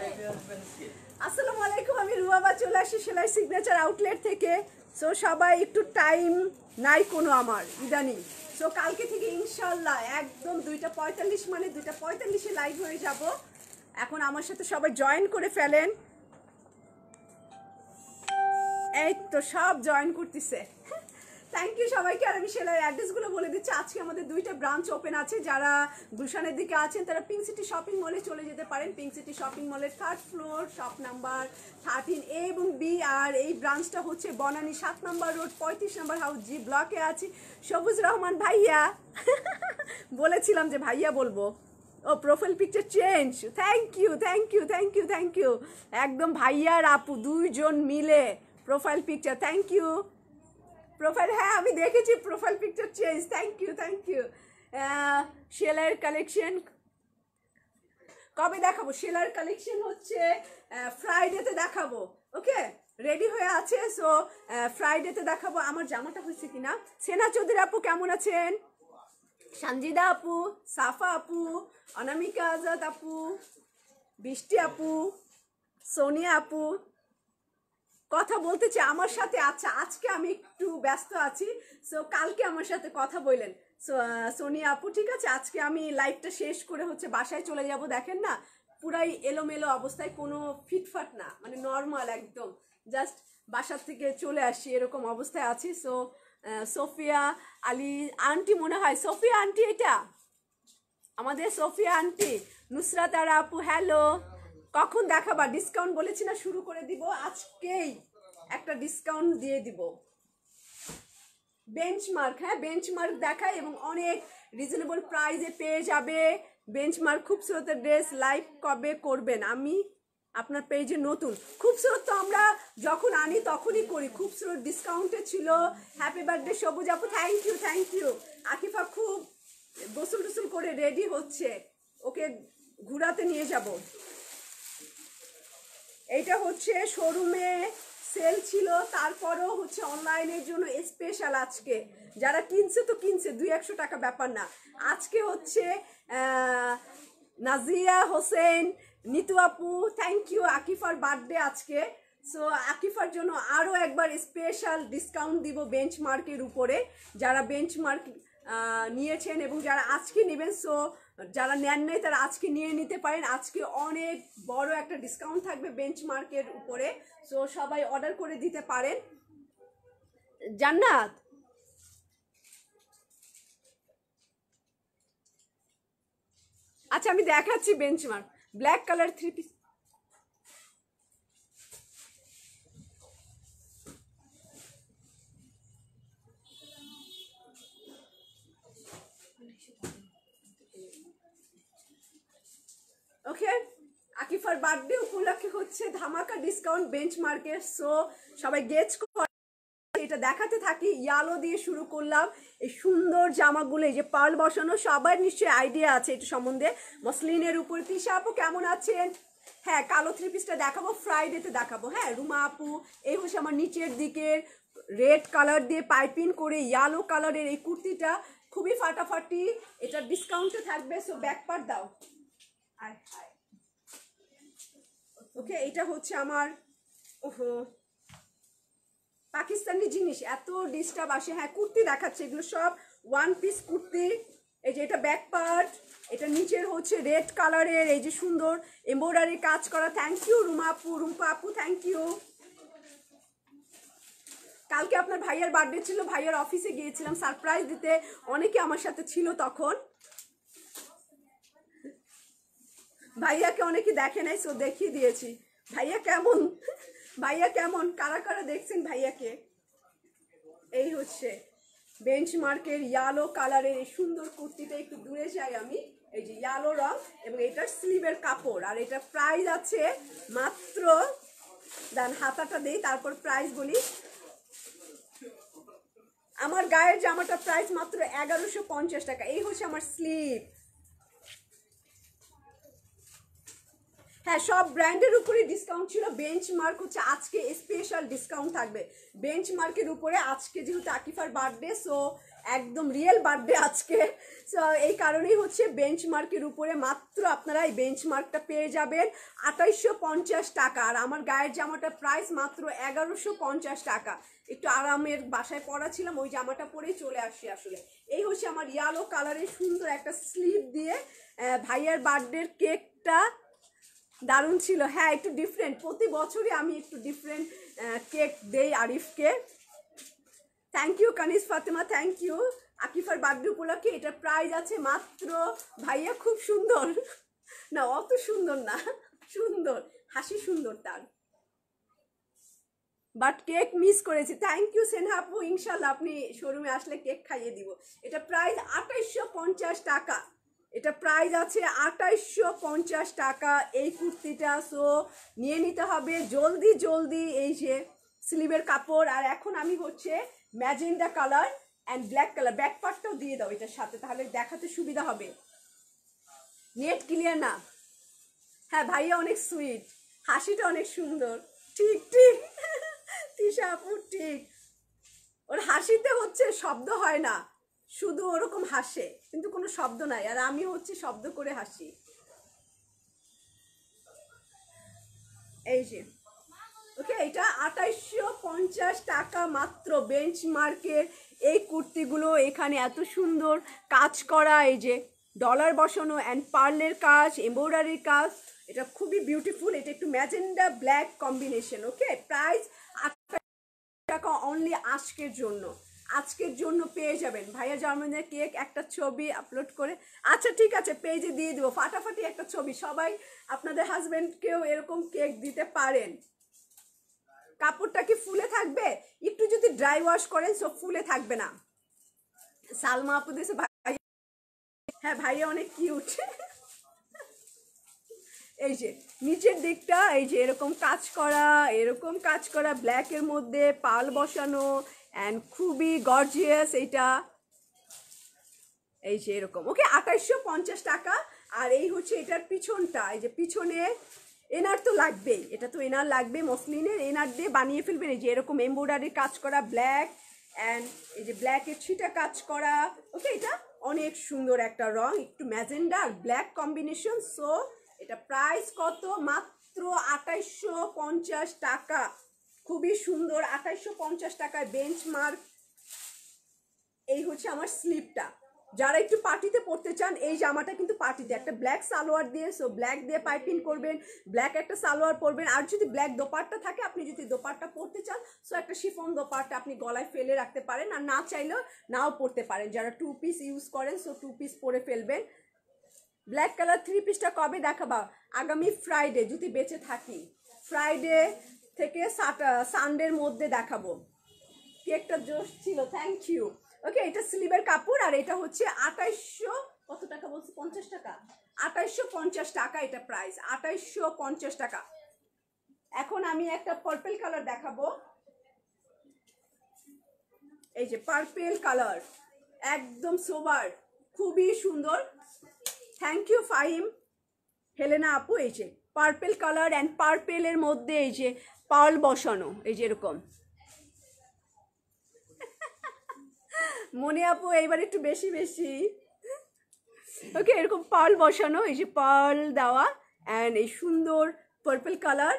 আসসালামু আলাইকুম, আমি রুয়াবা চলে আসি সেলাই সিগনেচার আউটলেট থেকে। সো সবাই একটু টাইম নাই কোনো আমার ইদানিং। সো কালকে থেকে ইনশাল্লাহ একদম 2:45 মানে 2:45-এ লাইভ হয়ে যাব। এখন আমার সাথে সবাই জয়েন করে ফেলেন। এই তো সব জয়েন করতেছে, থ্যাংক ইউ সবাইকে। আর আমি সেলাই অ্যাড্রেসগুলো বলে দিচ্ছি। আজকে আমাদের 2টা ব্রাঞ্চ ওপেন আছে। যারা গুলশানের দিকে আছেন তারা পিঙ্ক সিটি শপিং মলে চলে যেতে পারেন। পিঙ্ক সিটি শপিং মলের 3rd floor, shop number 13A এবং বি। আর এই ব্রাঞ্চটা হচ্ছে বনানী 7 নম্বর রোড 35 নম্বর হাউস জি ব্লকে আছি। সবুজ রহমান ভাইয়া বলেছিলাম যে ভাইয়া বলবো। ও profile picture change, thank you thank you thank you thank you. একদম ভাইয়া আর আপু দুইজন মিলে profile picture, thank you. Profile, হ্যাঁ আমি দেখেছি profile picture change, thank you thank you. সেলাইয়ের কালেকশন কবে দেখাবো? সেলাইয়ের কালেকশন হচ্ছে ফ্রাইডেতে দেখাবো। ওকে, রেডি হয়ে আছে। সো ফ্রাইডেতে দেখাবো। আমার জামাটা হয়েছে কিনা। সেনা চৌধুরী আপু কেমন আছেন? সঞ্জিদা আপু, সাফা আপু, অনামিকা আজাদ আপু, বৃষ্টি আপু, সোনিয়া আপু কথা বলতেছে আমার সাথে। আচ্ছা, আজকে আমি একটু ব্যস্ত আছি। সো কালকে আমার সাথে কথা বললেন সোনিয়া আপু, ঠিক আছে। আজকে আমি লাইভটা শেষ করে হচ্ছে বাসায় চলে যাব। দেখেন না, পুরাই এলোমেলো অবস্থায়, কোনো ফিটফাট না, মানে নর্মাল একদম। জাস্ট বাসার থেকে চলে আসি এরকম অবস্থায় আছি। সো সোফিয়া আলী আন্টি, মনে হয় সোফিয়া আন্টি, এটা আমাদের সোফিয়া আন্টি। নুসরাত আর আপু হ্যালো, কখন দেখাবা? ডিসকাউন্ট বলেছি না, শুরু করে দিব আজকেই, একটা ডিসকাউন্ট দিয়ে দিব। বেঞ্চমার্ক, হ্যাঁ বেঞ্চমার্ক দেখায় এবং অনেক রিজনেবল প্রাইসে পেয়ে যাবে। বেঞ্চমার্ক খুবসুরত ড্রেস লাইভ কবে করবেন? আমি আপনার পেজে নতুন। খুবসুরত তো আমরা যখন আনি তখনই করি। খুবসুরত ডিসকাউন্টে ছিল। হ্যাপি বার্থডে সবুজ আপু, thank you thank you. Akifa খুব গোসল টোসল করে রেডি হচ্ছে, ওকে ঘুরাতে নিয়ে যাব। এইটা হচ্ছে শোরুমে সেল ছিল, তারপরও হচ্ছে অনলাইনের জন্য স্পেশাল। আজকে যারা কিনছে তো কিনছে, 200-100 টাকা ব্যাপার না। আজকে হচ্ছে নাজিয়া হোসেন, নিতু আপু, থ্যাংক ইউ। আকিফার বার্থডে আজকে। সো আকিফার জন্য আরও একবার স্পেশাল ডিসকাউন্ট দিব বেঞ্চমার্কের উপরে। যারা বেঞ্চমার্ক নিয়েছেন এবং যারা আজকে নেবেন, সো যারা নেন নাই তারা আজকে নিয়ে নিতে পারেন। আজকে অনেক বড় একটা ডিসকাউন্ট থাকবে বেঞ্চমার্কের উপরে। সো সবাই অর্ডার করে দিতে পারেন। জান্নাত, আচ্ছা আমি দেখাচ্ছি বেঞ্চমার্ক। ব্ল্যাক কালার 3 পিস, ওকে। আকিফার বার্থডে উপলক্ষে হচ্ছে ধামাকা ডিসকাউন্ট বেঞ্চমার্কের। সো সবাই গেজ করে এটা দেখাতে থাকি। ইয়ালো দিয়ে শুরু করলাম। এই সুন্দর জামাগুলো, এই যে পার্ল বসানো, সবার নিশ্চয়ই আইডিয়া আছে এটা সম্বন্ধে। মসলিনের উপর। তিশা আপু কেমন আছেন? হ্যাঁ, কালো 3 পিসটা দেখাবো, ফ্রাইডেতে দেখাবো। হ্যাঁ, রুমা আপু, এই হচ্ছে আমার নিচের দিকের রেড কালার দিয়ে পাইপিং করে ইয়ালো কালারের এই কুর্তিটা, খুবই ফাটাফাটি। এটা ডিসকাউন্টে থাকবে। সো ব্যাক পার্ট দাও। ওকে, এটা হচ্ছে আমার, ওহো পাকিস্তানি জিনিস এত ডিস্টার্ব আসে। হ্যাঁ, কুর্তি দেখাচ্ছে, এগুলো সব 1 পিস কুর্তি। এই যে এটা ব্যাক পার্ট, এটা নিচের হচ্ছে রেড কালারের, এই যে সুন্দর এমব্রয়ডারি কাজ করা। থ্যাংক ইউ রুমা আপু, রুম্পা আপু, থ্যাংক ইউ। কালকে আপনার ভাইয়ার বার্থডে ছিল, ভাইয়ার অফিসে গিয়েছিলাম সারপ্রাইজ দিতে, অনেকে আমার সাথে ছিল তখন। ভাইয়াকে অনেকে দেখে নাই, সো দেখিয়ে দিয়েছি। ভাইয়া কেমন, ভাইয়া কেমন, কারা কারা দেখছেন ভাইয়াকে? এই হচ্ছে বেঞ্চমার্কের ইয়ালো কালারের এই সুন্দর কুর্তিটা। একটু দূরে যাই আমি। এই যে ইয়ালো রং এবং এটার স্লিভের কাপড়। আর এটা প্রাইস আছে মাত্র, দেন হাতাটা দেই তারপর প্রাইস বলি। আমার গায়ের জামাটা প্রাইস মাত্র 1150 টাকা। এই হচ্ছে আমার স্লিভ। হ্যাঁ, সব ব্র্যান্ডের উপরে ডিসকাউন্ট ছিল। বেঞ্চমার্ক হচ্ছে আজকে স্পেশাল ডিসকাউন্ট থাকবে বেঞ্চমার্কের উপরে। আজকে যেহেতু আকিফার বার্থডে, সো একদম রিয়েল বার্থডে আজকে। সো এই কারণেই হচ্ছে বেঞ্চমার্কের উপরে মাত্র আপনারা এই বেঞ্চমার্কটা পেয়ে যাবেন 2850 টাকা। আর আমার গায়ের জামাটার প্রাইস মাত্র 1150 টাকা। একটু আরামের বাসায় পরা ছিলাম, ওই জামাটা পরেই চলে আসছি আসলে। এই হচ্ছে আমার ইয়েলো কালারের সুন্দর একটা স্লিভ দিয়ে ভাইয়ার বার্থডের কেকটা দারুণ ছিল। হ্যাঁ, একটু ডিফারেন্ট, প্রতি বছরই আমি একটু ডিফারেন্ট কেক দেই আরিফকে। Thank you Kaniz Fatema, thank you. আকিফার বার্থডে উপলক্ষে এটার প্রাইস আছে মাত্র, ভাইয়া খুব সুন্দর না, অত সুন্দর না, সুন্দর হাসি সুন্দর তার, বাট কেক মিস করেছি। থ্যাংক ইউ সেনহা আপু, ইনশাল্লাহ আপনি শোরুমে আসলে কেক খাইয়ে দিব। এটা প্রাইস 2850 টাকা, এটা প্রাইস আছে 2850 টাকা এই কুর্তিটা। সো নিয়ে নিতে হবে জলদি জলদি। এই যে স্লিভের কাপড়, আর এখন আমি হচ্ছে magenta colour and black colour, back পার্টটাও দিয়ে দাও এটার সাথে, তাহলে দেখাতে সুবিধা হবে। নেট ক্লিয়ার না? হ্যাঁ ভাইয়া অনেক সুইট, হাসিটা অনেক সুন্দর। ঠিক ঠিক তিশা আপু ঠিক, ওর হাসিতে হচ্ছে শব্দ হয় না, শুধু ওরকম হাসে কিন্তু কোনো শব্দ নাই, আর আমি হচ্ছে শব্দ করে হাসি। এই যে ওকে, এটা 2850 টাকা মাত্র বেঞ্চমার্কের এই কুর্তিগুলো। এখানে এত সুন্দর কাজ করা, এই যে ডলার বসানো অ্যান্ড পার্লের কাজ, এমব্রয়ডারির কাজ, এটা খুবই বিউটিফুল। এটা একটু ম্যাজেন্ডা ব্ল্যাক কম্বিনেশন। ওকে, প্রাইস টাকা অনলি আজকের জন্য, আজকের জন্য পেয়ে যাবেন। ভাইয়া জার্মানের কেক একটা ছবি আপলোড করে, আচ্ছা ঠিক আছে পেজে দিয়ে দেবো ফাটাফাটি একটা ছবি। সবাই আপনাদের হাজবেন্ডকেও এরকম কেক দিতে পারেন। কাপড়টা কি ফুলে থাকবে? একটু যদি ড্রাই ওয়াশ করেন সব ফুলে থাকবে না। সালমা আপু দিয়েছে ভাই, হ্যাঁ ভাইয়া অনেক কিউট। এই যে নিচের দিকটা এই যে এরকম কাজ করা, এরকম কাজ করা ব্ল্যাকের মধ্যে পাল বসানো অ্যান্ড খুবই গর্জিয়াস এইটা। এই যে এরকম। ওকে, 2850 টাকা। আর এই হচ্ছে এটার পিছনটা, এই যে পিছনে এনার তো লাগবেই, এটা তো এনার লাগবে, মসলিনের এনার দিয়ে বানিয়ে ফেলবেন। এই যে এরকম এমব্রয়ডারি কাজ করা ব্ল্যাক অ্যান্ড এই যে ব্ল্যাকের ছিটা কাজ করা। ওকে, এটা অনেক সুন্দর একটা রং, একটু ম্যাজেন্ডা আর ব্ল্যাক কম্বিনেশন। সো এটা প্রাইস কত? মাত্র 2850 টাকা। খুবই সুন্দর, 2850 টাকায় বেঞ্চমার্ক। এই হচ্ছে আমার স্লিপটা। যারা একটু পার্টিতে পরতে চান, এই জামাটা কিন্তু পার্টিতে, একটা ব্ল্যাক সালোয়ার দিয়ে, সো ব্ল্যাক দিয়ে পাইপিং করবেন, ব্ল্যাক একটা সালোয়ার পরবেন। আর যদি ব্ল্যাক দোপাট্টা থাকে, আপনি যদি দোপাট্টা পরতে চান, সো একটা শিফন দোপাট্টা আপনি গলায় ফেলে রাখতে পারেন, আর না চাইলেও নাও পরতে পারেন। যারা 2 পিস ইউজ করেন, সো 2 পিস পরে ফেলবেন। ব্ল্যাক কালার 3 পিসটা কবে দেখাবা? আগামী ফ্রাইডে যদি বেঁচে থাকি, ফ্রাইডে থেকে সানডের মধ্যে দেখাবো। কেকটা জোশ ছিল, থ্যাংক ইউ। ওকে, এটা স্লিভের কাপড়, আর এটা হচ্ছে 2800 কত টাকা বলছি? 50 টাকা, 2850 টাকা এটা প্রাইস, 2850 টাকা। এখন আমি একটা পার্পল কালার দেখাবো। এই যে পার্পল কালার, একদম সোবার, খুবই সুন্দর। থ্যাংক ইউ ফাহিম, হেলেনা আপু। এই যে পার্পল কালার অ্যান্ড পার্পেলের মধ্যে এই যে পার্ল বসানো, এই যে এরকম। মনে আপু এইবার একটু বেশি বেশি। ওকে, এরকম পার্ল বসানো, এই যে পার্ল দেওয়া অ্যান্ড এই সুন্দর পার্পল কালার,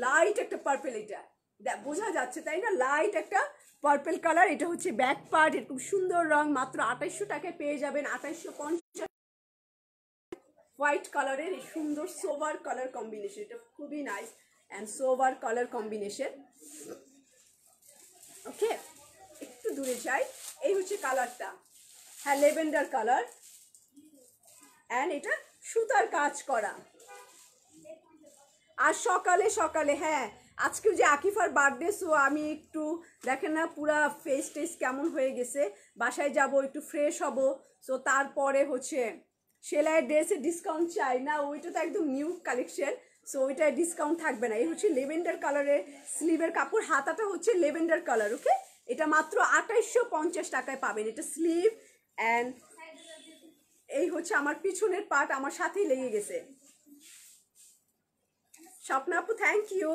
লাইট একটা পার্পল, এটা বোঝা যাচ্ছে তাই না? লাইট একটা পার্পল কালার। এটা হচ্ছে ব্যাক পার্ট, এরকম সুন্দর রং, মাত্র 2800 টাকায় পেয়ে যাবেন। 2850 হোয়াইট কালারের এই সুন্দর সোভার কালার কম্বিনেশন, এটা খুবই nice and sober colour combination. Okay, একটু দূরে যাই। এই হচ্ছে কালারটা, হ্যাঁ লেভেন্ডার কালার অ্যান্ড এটা সুতার কাজ করা। আর সকালে সকালে, হ্যাঁ আজকে যে আকিফার বার্থডে, সো আমি একটু দেখেন না পুরা ফেস টেস কেমন হয়ে গেছে, বাসায় যাব একটু ফ্রেশ হব। সো তারপরে হচ্ছে সেলাইয়ের ড্রেসে ডিসকাউন্ট চাই না, ওইটা তো একদম নিউ কালেকশন, সো ওইটায় ডিসকাউন্ট থাকবে না। এই হচ্ছে লেভেন্ডার কালারের স্লিভের কাপড়, হাতাটা হচ্ছে লেভেন্ডার কালার। ওকে, এটা মাত্র 2850 টাকায় পাবেন। এটা স্লিভ অ্যান্ড এই হচ্ছে আমার পিছনের পার্ট, আমার সাথেই লেগে গেছে। স্বপ্না আপু থ্যাংক ইউ।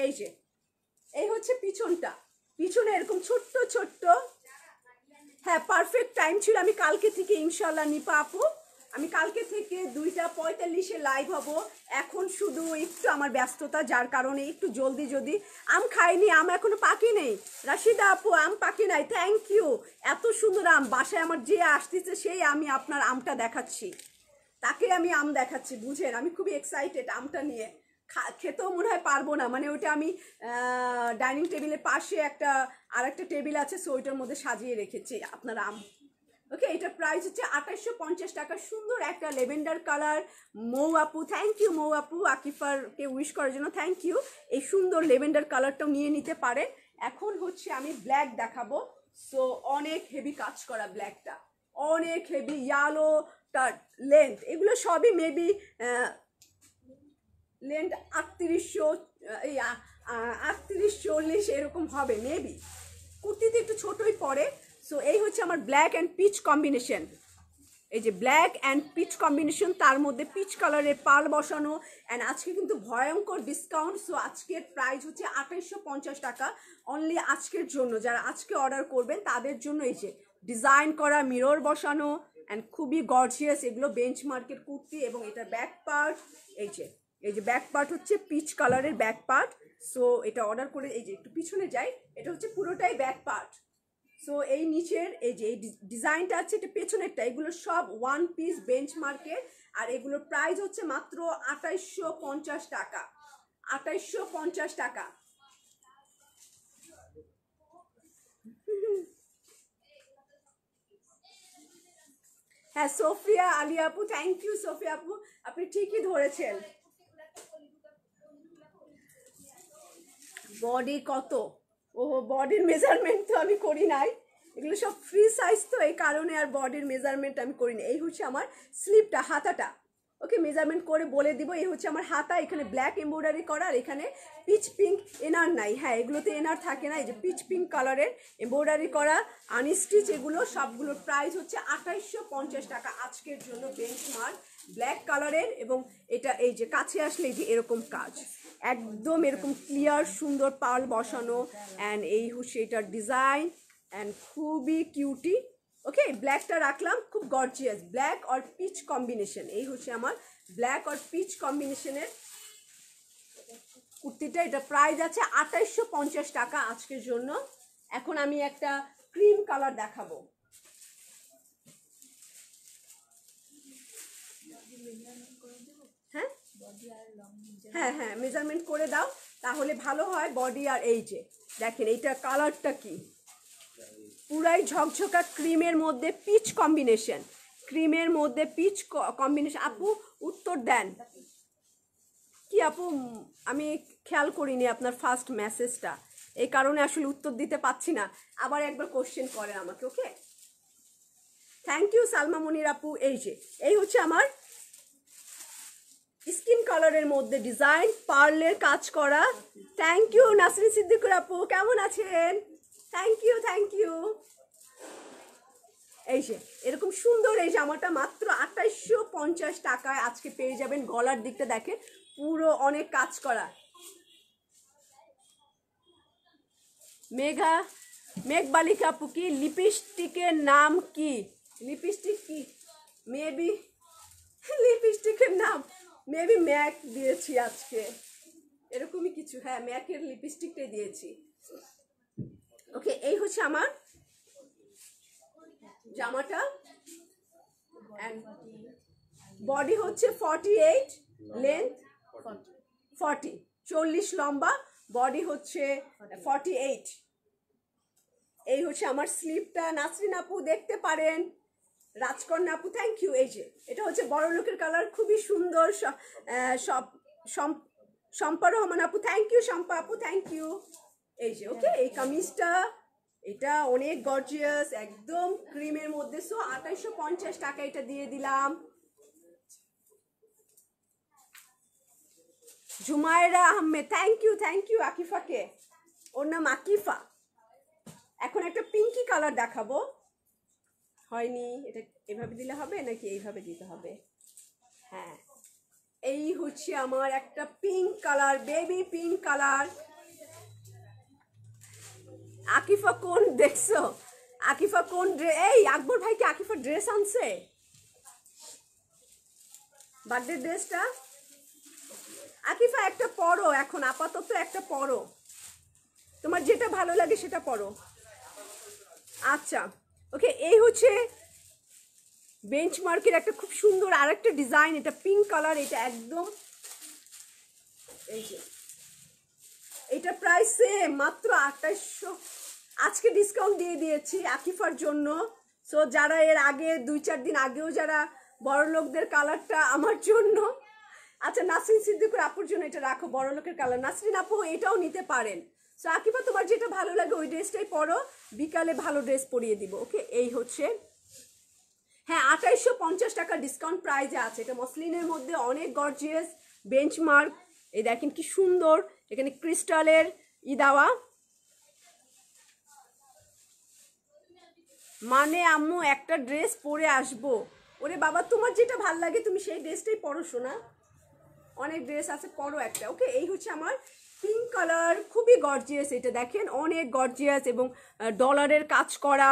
এই যে এই হচ্ছে পিছনটা, পিছনে এরকম ছোট্ট ছোট্ট। হ্যাঁ, পারফেক্ট টাইম ছিল। আমি কালকে থেকে ইনশাল্লাহ নিপা আপু, আমি কালকে থেকে 2:45-এ লাইভ হব। এখন শুধু একটু আমার ব্যস্ততা, যার কারণে একটু জলদি যদি। আম খাইনি, আম এখনো পাকি নেই। রাশিদা আপু, আম পাকি নাই। Thank you. এত সুন্দর আম, বাসায় আমার যে আসতেছে সেই আমি আপনার আমটা দেখাচ্ছি, তাকে আমি আম দেখাচ্ছি, বুঝেন। আমি খুবই এক্সাইটেড আমটা নিয়ে। খেতেও মনে হয় পারবো না, মানে ওইটা আমি ডাইনিং টেবিলের পাশে আর একটা টেবিল আছে, সো ওইটার মধ্যে সাজিয়ে রেখেছি আপনার আম। ওকে, এটা প্রাইস হচ্ছে 2850 টাকা। সুন্দর একটা লেভেন্ডার কালার। মৌ আপু, থ্যাংক ইউ। মৌ আপু, আকিফারকে উইশ করার জন্য থ্যাংক ইউ। এই সুন্দর লেভেন্ডার কালারটাও নিয়ে নিতে পারে। এখন হচ্ছে আমি ব্ল্যাক দেখাবো। সো অনেক হেভি কাজ করা ব্ল্যাকটা, অনেক হেভি। ইয়ালোটার লেন্থ, এগুলো সবই মেবি লেন্থ 3800, এই 38-40 এরকম হবে মেবি। কুর্তিতে একটু ছোটই পড়ে। সো এই হচ্ছে আমার ব্ল্যাক অ্যান্ড পিচ কম্বিনেশন। এই যে ব্ল্যাক অ্যান্ড পিচ কম্বিনেশন, তার মধ্যে পিচ কালারের পাল বসানো। অ্যান্ড আজকে কিন্তু ভয়ঙ্কর ডিসকাউন্ট। সো আজকের প্রাইস হচ্ছে 2850 টাকা অনলি আজকের জন্য। যারা আজকে অর্ডার করবেন তাদের জন্য এই যে ডিজাইন করা মিরর বসানো অ্যান্ড খুবই গর্জিয়াস। এগুলো বেঞ্চমার্কের কুর্তি। এবং এটার ব্যাক পার্ট, এই যে ব্যাক পার্ট হচ্ছে পিচ কালারের ব্যাক পার্ট। সো এটা অর্ডার করে, এই যে একটু পিছনে যাই, এটা হচ্ছে পুরোটাই ব্যাক পার্ট। সো এই নিচের এই যে এই ডিজাইনটা আছে, এটা পেছনেরটা, এগুলো সব ওয়ান পিস বেঞ্চমার্কের। আর এগুলোর প্রাইস হচ্ছে মাত্র 2850 টাকা। 2850 টাকা। হ্যাঁ, সোফিয়া আলী আপু, থ্যাংক ইউ। সোফিয়া আপু, আপনি ঠিকই ধরেছেন। বডি কত? ও, বডির মেজারমেন্ট তো আমি করি নাই, এগুলো সব ফ্রি সাইজ, তো এই কারণে আর বডির মেজারমেন্ট আমি করিনি। এই হচ্ছে আমার স্লিপটা, হাতাটা। ওকে, মেজারমেন্ট করে বলে দিব। এই হচ্ছে আমার হাতা, এখানে ব্ল্যাক এমব্রয়ডারি করা, আর এখানে পিচ পিঙ্ক। এনার নাই, হ্যাঁ এগুলোতে এনার থাকে না। এই যে পিচ পিঙ্ক কালারের এমব্রয়ডারি করা আনস্টিচ, এগুলো সবগুলোর প্রাইস হচ্ছে 2850 টাকা আজকের জন্য। বেঞ্চমার্ক ব্ল্যাক কালারের, এবং এটা এই যে কাছে আসলে এই যে এরকম কাজ, একদম এরকম ক্লিয়ার সুন্দর পাল বসানো। অ্যান্ড এই হচ্ছে এটার ডিজাইন, অ্যান্ড খুবই কিউটি। ওকে, ব্ল্যাকটা রাখলাম, খুব গর্জিয়াস ব্ল্যাক আর পিচ কম্বিনেশন। এই হচ্ছে আমার ব্ল্যাক আর পিচ কম্বিনেশনের কুর্তিটা। এটা প্রাইস আছে 2850 টাকা আজকের জন্য। এখন আমি একটা ক্রিম কালার দেখাবো। হ্যাঁ হ্যাঁ হ্যাঁ, মেজারমেন্ট করে দাও তাহলে ভালো হয়। বডি আর এই যে দেখেন এইটা কালারটা কি, পুরাই ঝকঝকা ক্রিমের মধ্যে পিচ কম্বিনেশন, ক্রিমের মধ্যে পিচ কম্বিনেশন। আপু উত্তর দেন কি আপু? আমি খেয়াল করিনি আপনার ফার্স্ট মেসেজটা, এই কারণে আসলে উত্তর দিতে পাচ্ছি না। আবার একবার কোশ্চেন করেন আমাকে। ওকে, থ্যাংক ইউ সালমা মনির আপু। এই হচ্ছে আমার স্কিন কালারের মধ্যে ডিজাইন পার্লের কাজ করা। থ্যাংক ইউ নাসরিন সিদ্দিকুর আপু, কেমন আছেন? Thank you, thank you. এই যে এরকম সুন্দর এই জামাটা মাত্র 2850 টাকায় আজকে পেয়ে যাবেন। গলার দিকটা দেখেন, পুরো অনেক কাজ করা। মেঘবালিকা আপু, কি লিপস্টিকের নাম কি? লিপস্টিক কি মেবি, লিপস্টিকের নাম মেবি ম্যাক দিয়েছি আজকে, এরকমই কিছু। হ্যাঁ, ম্যাকের লিপস্টিকটাই দিয়েছি। ওকে, এই হচ্ছে আমার জামাটা। বডি হচ্ছে 48, লেন্থ 40 লম্বা, বডি হচ্ছে 48। এই হচ্ছে আমার স্লিপটা। নাসরিন আপু দেখতে পারেন, রাজকন্যা আপু থ্যাংক ইউ। এই যে এটা হচ্ছে বড় লোকের কালার, খুবই সুন্দর। সব শম্পা রহমান আপু থ্যাংক ইউ। শম্পা আপু থ্যাংক ইউ। এই যে ওকে, এই কামিজটা এটা অনেক গর্জিয়াস, একদম ক্রিমের মধ্যে। সো 2850 টাকা এটা দিয়ে দিলাম। Jumayra Ahmed thank you, thank you আকিফাকে, ওর নাম আকিফা। এখন একটা পিঙ্কি কালার দেখাবো। হয়নি, এটা এভাবে দিলে হবে নাকি এইভাবে দিতে হবে? হ্যাঁ, এই হচ্ছে আমার একটা pink colour, baby pink colour. Akifa কোন দেখছো? আকিফা কোন এই আকবর ভাই কি আকিফা ড্রেস আনছে? বার্থডে ড্রেসটা আকিফা একটা পরো, এখন আপাতত একটা পরো, তোমার যেটা ভালো লাগে সেটা পরো। আচ্ছা ওকে, এই হচ্ছে বেঞ্চমার্কের একটা খুব সুন্দর আরেকটা ডিজাইন, এটা পিঙ্ক কালার, এটা একদম এই যে এটা প্রাইস সেম মাত্র 2800। আজকে ডিসকাউন্ট দিয়ে দিয়েছি আকিফার জন্য। সো যারা এর আগে 2-4 দিন আগেও যারা বড় লোকদের কালারটা আমার জন্য, আচ্ছা নাসরিন সিদ্দিকুর আপুর জন্য এটা রাখো বড় লোকের কালার, নাসরিন আপু এটাও নিতে পারেন। সো আকিফা তোমার যেটা ভালো লাগে ওই ড্রেসটাই পরো, বিকালে ভালো ড্রেস পরিয়ে দিব। ওকে, এই হচ্ছে হ্যাঁ 2850 টাকা ডিসকাউন্ট প্রাইজে আছে, এটা মসলিনের মধ্যে অনেক গর্জিয়াস বেঞ্চমার্ক। এই দেখেন কি সুন্দর, এখানে ক্রিস্টালের দেওয়া, মানে আম্মু একটা ড্রেস পরে আসবো। ওরে বাবা তোমার যেটা ভাল লাগে তুমি সেই ড্রেসটাই পরো শোনা, অনেক ড্রেস আছে পরো একটা। ওকে, এই হচ্ছে আমার পিঙ্ক কালার, খুবই গর্জিয়াস, এটা দেখেন অনেক গর্জিয়াস এবং ডলারের কাজ করা।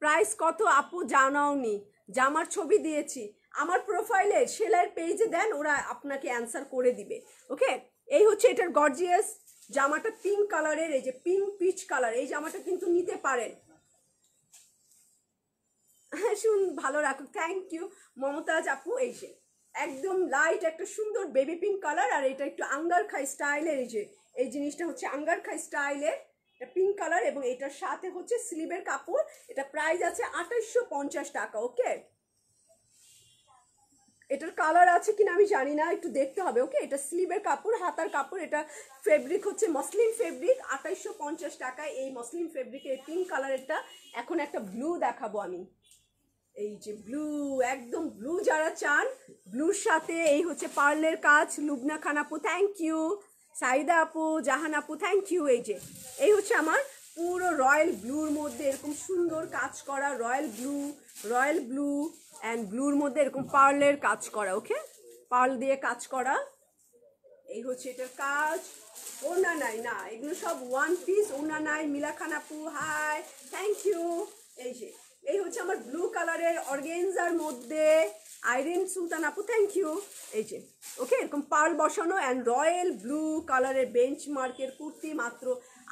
প্রাইস কত আপু জানাওনি? জামার ছবি দিয়েছি আমার প্রোফাইলে, সেলাইয়ের পেজে দেন, ওরা আপনাকে অ্যান্সার করে দিবে। ওকে, এই হচ্ছে এটার গর্জিয়াস জামাটা, পিঙ্ক কালারের, এই যে পিঙ্ক পিচ কালার, এই জামাটা কিন্তু নিতে পারেন। হ্যাঁ শুন, ভালো রাখো, থ্যাংক ইউ মমতাজ আপু। এই যে একদম লাইট একটা সুন্দর বেবি পিঙ্ক কালার, আর এটা একটু আঙ্গার খাই স্টাইলের, এই যে এই জিনিসটা হচ্ছে আঙ্গার খাই স্টাইলের, এটা পিঙ্ক কালার এবং এটার সাথে হচ্ছে স্লিভের কাপড়, এটা প্রাইস আছে 2850 টাকা। ওকে, এটার কালার আছে কিনা আমি জানি না, একটু দেখতে হবে। ওকে, এটা স্লিভের কাপড়, হাতার কাপড়, এটা ফেব্রিক হচ্ছে মসলিন ফেব্রিক, 2850 টাকায় এই মসলিন ফেব্রিকের এই পিঙ্ক কালারেরটা। এখন একটা ব্লু দেখাবো আমি, এই যে ব্লু, একদম ব্লু যারা চান, ব্লুর সাথে এই হচ্ছে পার্লের কাজ। লুবনা খান আপু থ্যাংক ইউ, সাইদা আপু, জাহান আপু থ্যাংক ইউ। এই যে এই হচ্ছে আমার পুরো রয়্যাল ব্লুর মধ্যে এরকম সুন্দর কাজ করা, রয়্যাল ব্লু অ্যান্ড ব্লুর মধ্যে এরকম পার্লের কাজ করা। ওকে, পার্ল দিয়ে কাজ করা, এই হচ্ছে এটার কাজ। ওনা নাই না, এগুলো সব ওয়ান পিস, ওনা নাই। মিলা খান আপু হাই, থ্যাংক ইউ। এই যে এই হচ্ছে আমার ব্লু কালারের অর্গেনজার মধ্যে আইরিন সুলতান আপু থ্যাংক ইউ। এই যে ওকে, এরকম পার্ল বসানো অ্যান্ড রয়্যাল ব্লু কালারের বেঞ্চমার্কের কুর্তি মাত্র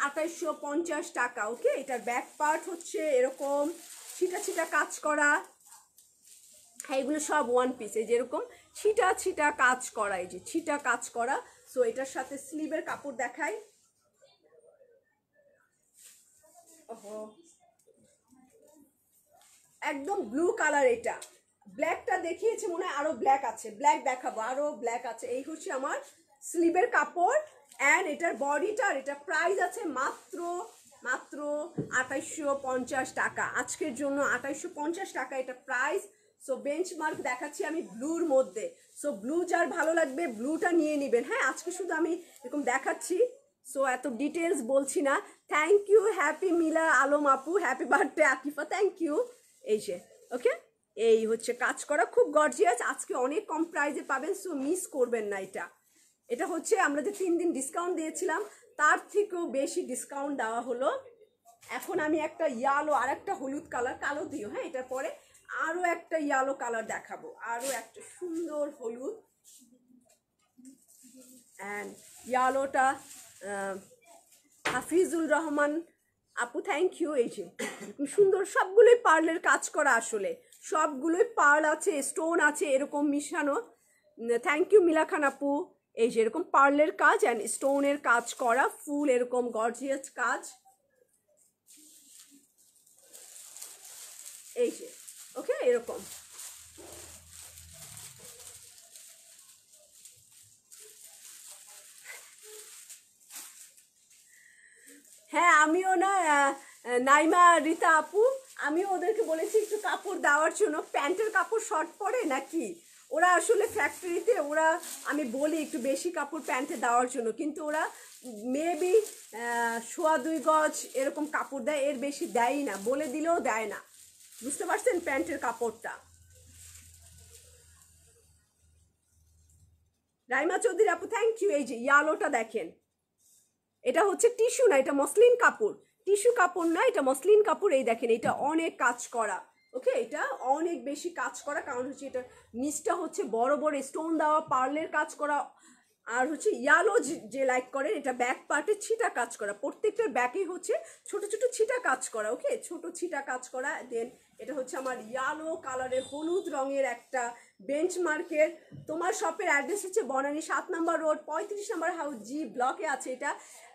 2850 টাকা। ওকে, এটার ব্যাক পার্ট হচ্ছে এরকম ছিটা ছিটা কাজ করা, হ্যাঁ এগুলো সব ওয়ান পিস, এই যেরকম ছিটা ছিটা কাজ করা, এই যে ছিটা কাজ করা। সো এটার সাথে স্লিভের কাপড় দেখাই, ওহো একদম ব্লু কালার, এটা ব্ল্যাকটা দেখিয়েছে মনে হয়, আরো ব্ল্যাক আছে, ব্ল্যাক দেখাবো, আরো ব্ল্যাক আছে। এই হচ্ছে আমার স্লিভের কাপড় অ্যান্ড এটার বডিটা, আর এটা প্রাইস আছে মাত্র মাত্র 2850 টাকা আজকের জন্য, 2850 টাকা এটা প্রাইস। সো বেঞ্চমার্ক দেখাচ্ছি আমি ব্লুর মধ্যে, সো ব্লু যার ভালো লাগবে ব্লুটা নিয়ে নেবেন। হ্যাঁ আজকে শুধু আমি এরকম দেখাচ্ছি, সো এত ডিটেলস বলছি না। Thank you happy Mila Alam আপু, happy birthday Akifa, thank you. এই যে ওকে, এই হচ্ছে কাজ করা, খুব গর্জিয়াস, আজকে অনেক কম প্রাইসে পাবেন, সো মিস করবেন না। এটা এটা হচ্ছে আমরা যে 3 দিন ডিসকাউন্ট দিয়েছিলাম তার থেকেও বেশি ডিসকাউন্ট দেওয়া হলো। এখন আমি একটা ইয়ালো আর একটা হলুদ কালার, কালো দিও হ্যাঁ, এটার পরে আরো একটা ইয়ালো কালার দেখাবো, আরো একটা সুন্দর হলুদ অ্যান্ড ইয়ালোটা হাফিজুল রহমান আপু থ্যাংক ইউ। এই যে সুন্দর, সবগুলোই পার্লের কাজ করা, আসলে সবগুলোই পার্ল আছে, স্টোন আছে এরকম মিশানো। থ্যাংক ইউ মিলা খান আপু। এই যে এরকম পার্লের কাজ অ্যান্ড স্টোনের কাজ করা, ফুল এরকম গর্জিয়াস কাজ। এই যে ওকে, এরকম হ্যাঁ আমিও না নাইমা রীতা আপু, আমিও ওদেরকে বলেছি একটু কাপড় দেওয়ার জন্য, প্যান্টের কাপড় শর্ট পরে নাকি, ওরা আসলে ফ্যাক্টরিতে ওরা, আমি বলি একটু বেশি কাপড় প্যান্টে দেওয়ার জন্য, কিন্তু ওরা মেবি 1.25 গজ এরকম কাপড় দেয়, এর বেশি দেয়ই না, বলে দিলেও দেয় না, বুঝতে পারছেন প্যান্টের কাপড়টা। রাইমা চৌধুরী আপু থ্যাংক ইউ। এই যে ইয়ালোটা দেখেন, এটা হচ্ছে টিস্যু না, এটা মসলিন কাপড়, টিস্যু কাপড় না, এটা মসলিন কাপড়। এই দেখেন এটা অনেক কাজ করা, ওকে, এটা অনেক বেশি কাজ করা, কারণ হচ্ছে এটা নিচটা হচ্ছে বড় বড় স্টোন দেওয়া, পার্লের কাজ করা, আর হচ্ছে ইয়ালো যে লাইক করে এটা ব্যাক পার্টে ছিটা কাজ করা, প্রত্যেকটার ব্যাকেই হচ্ছে ছোট ছোট ছিটা কাজ করা, ওকে, ছোট ছিটা কাজ করা। দেন এটা হচ্ছে আমার ইয়ালো কালারের হলুদ রঙের একটা বেঞ্চমার্কের। তোমার শপের অ্যাড্রেস হচ্ছে বনানী 7 নম্বর রোড 35 নম্বর হাউস জি ব্লকে আছে এটা।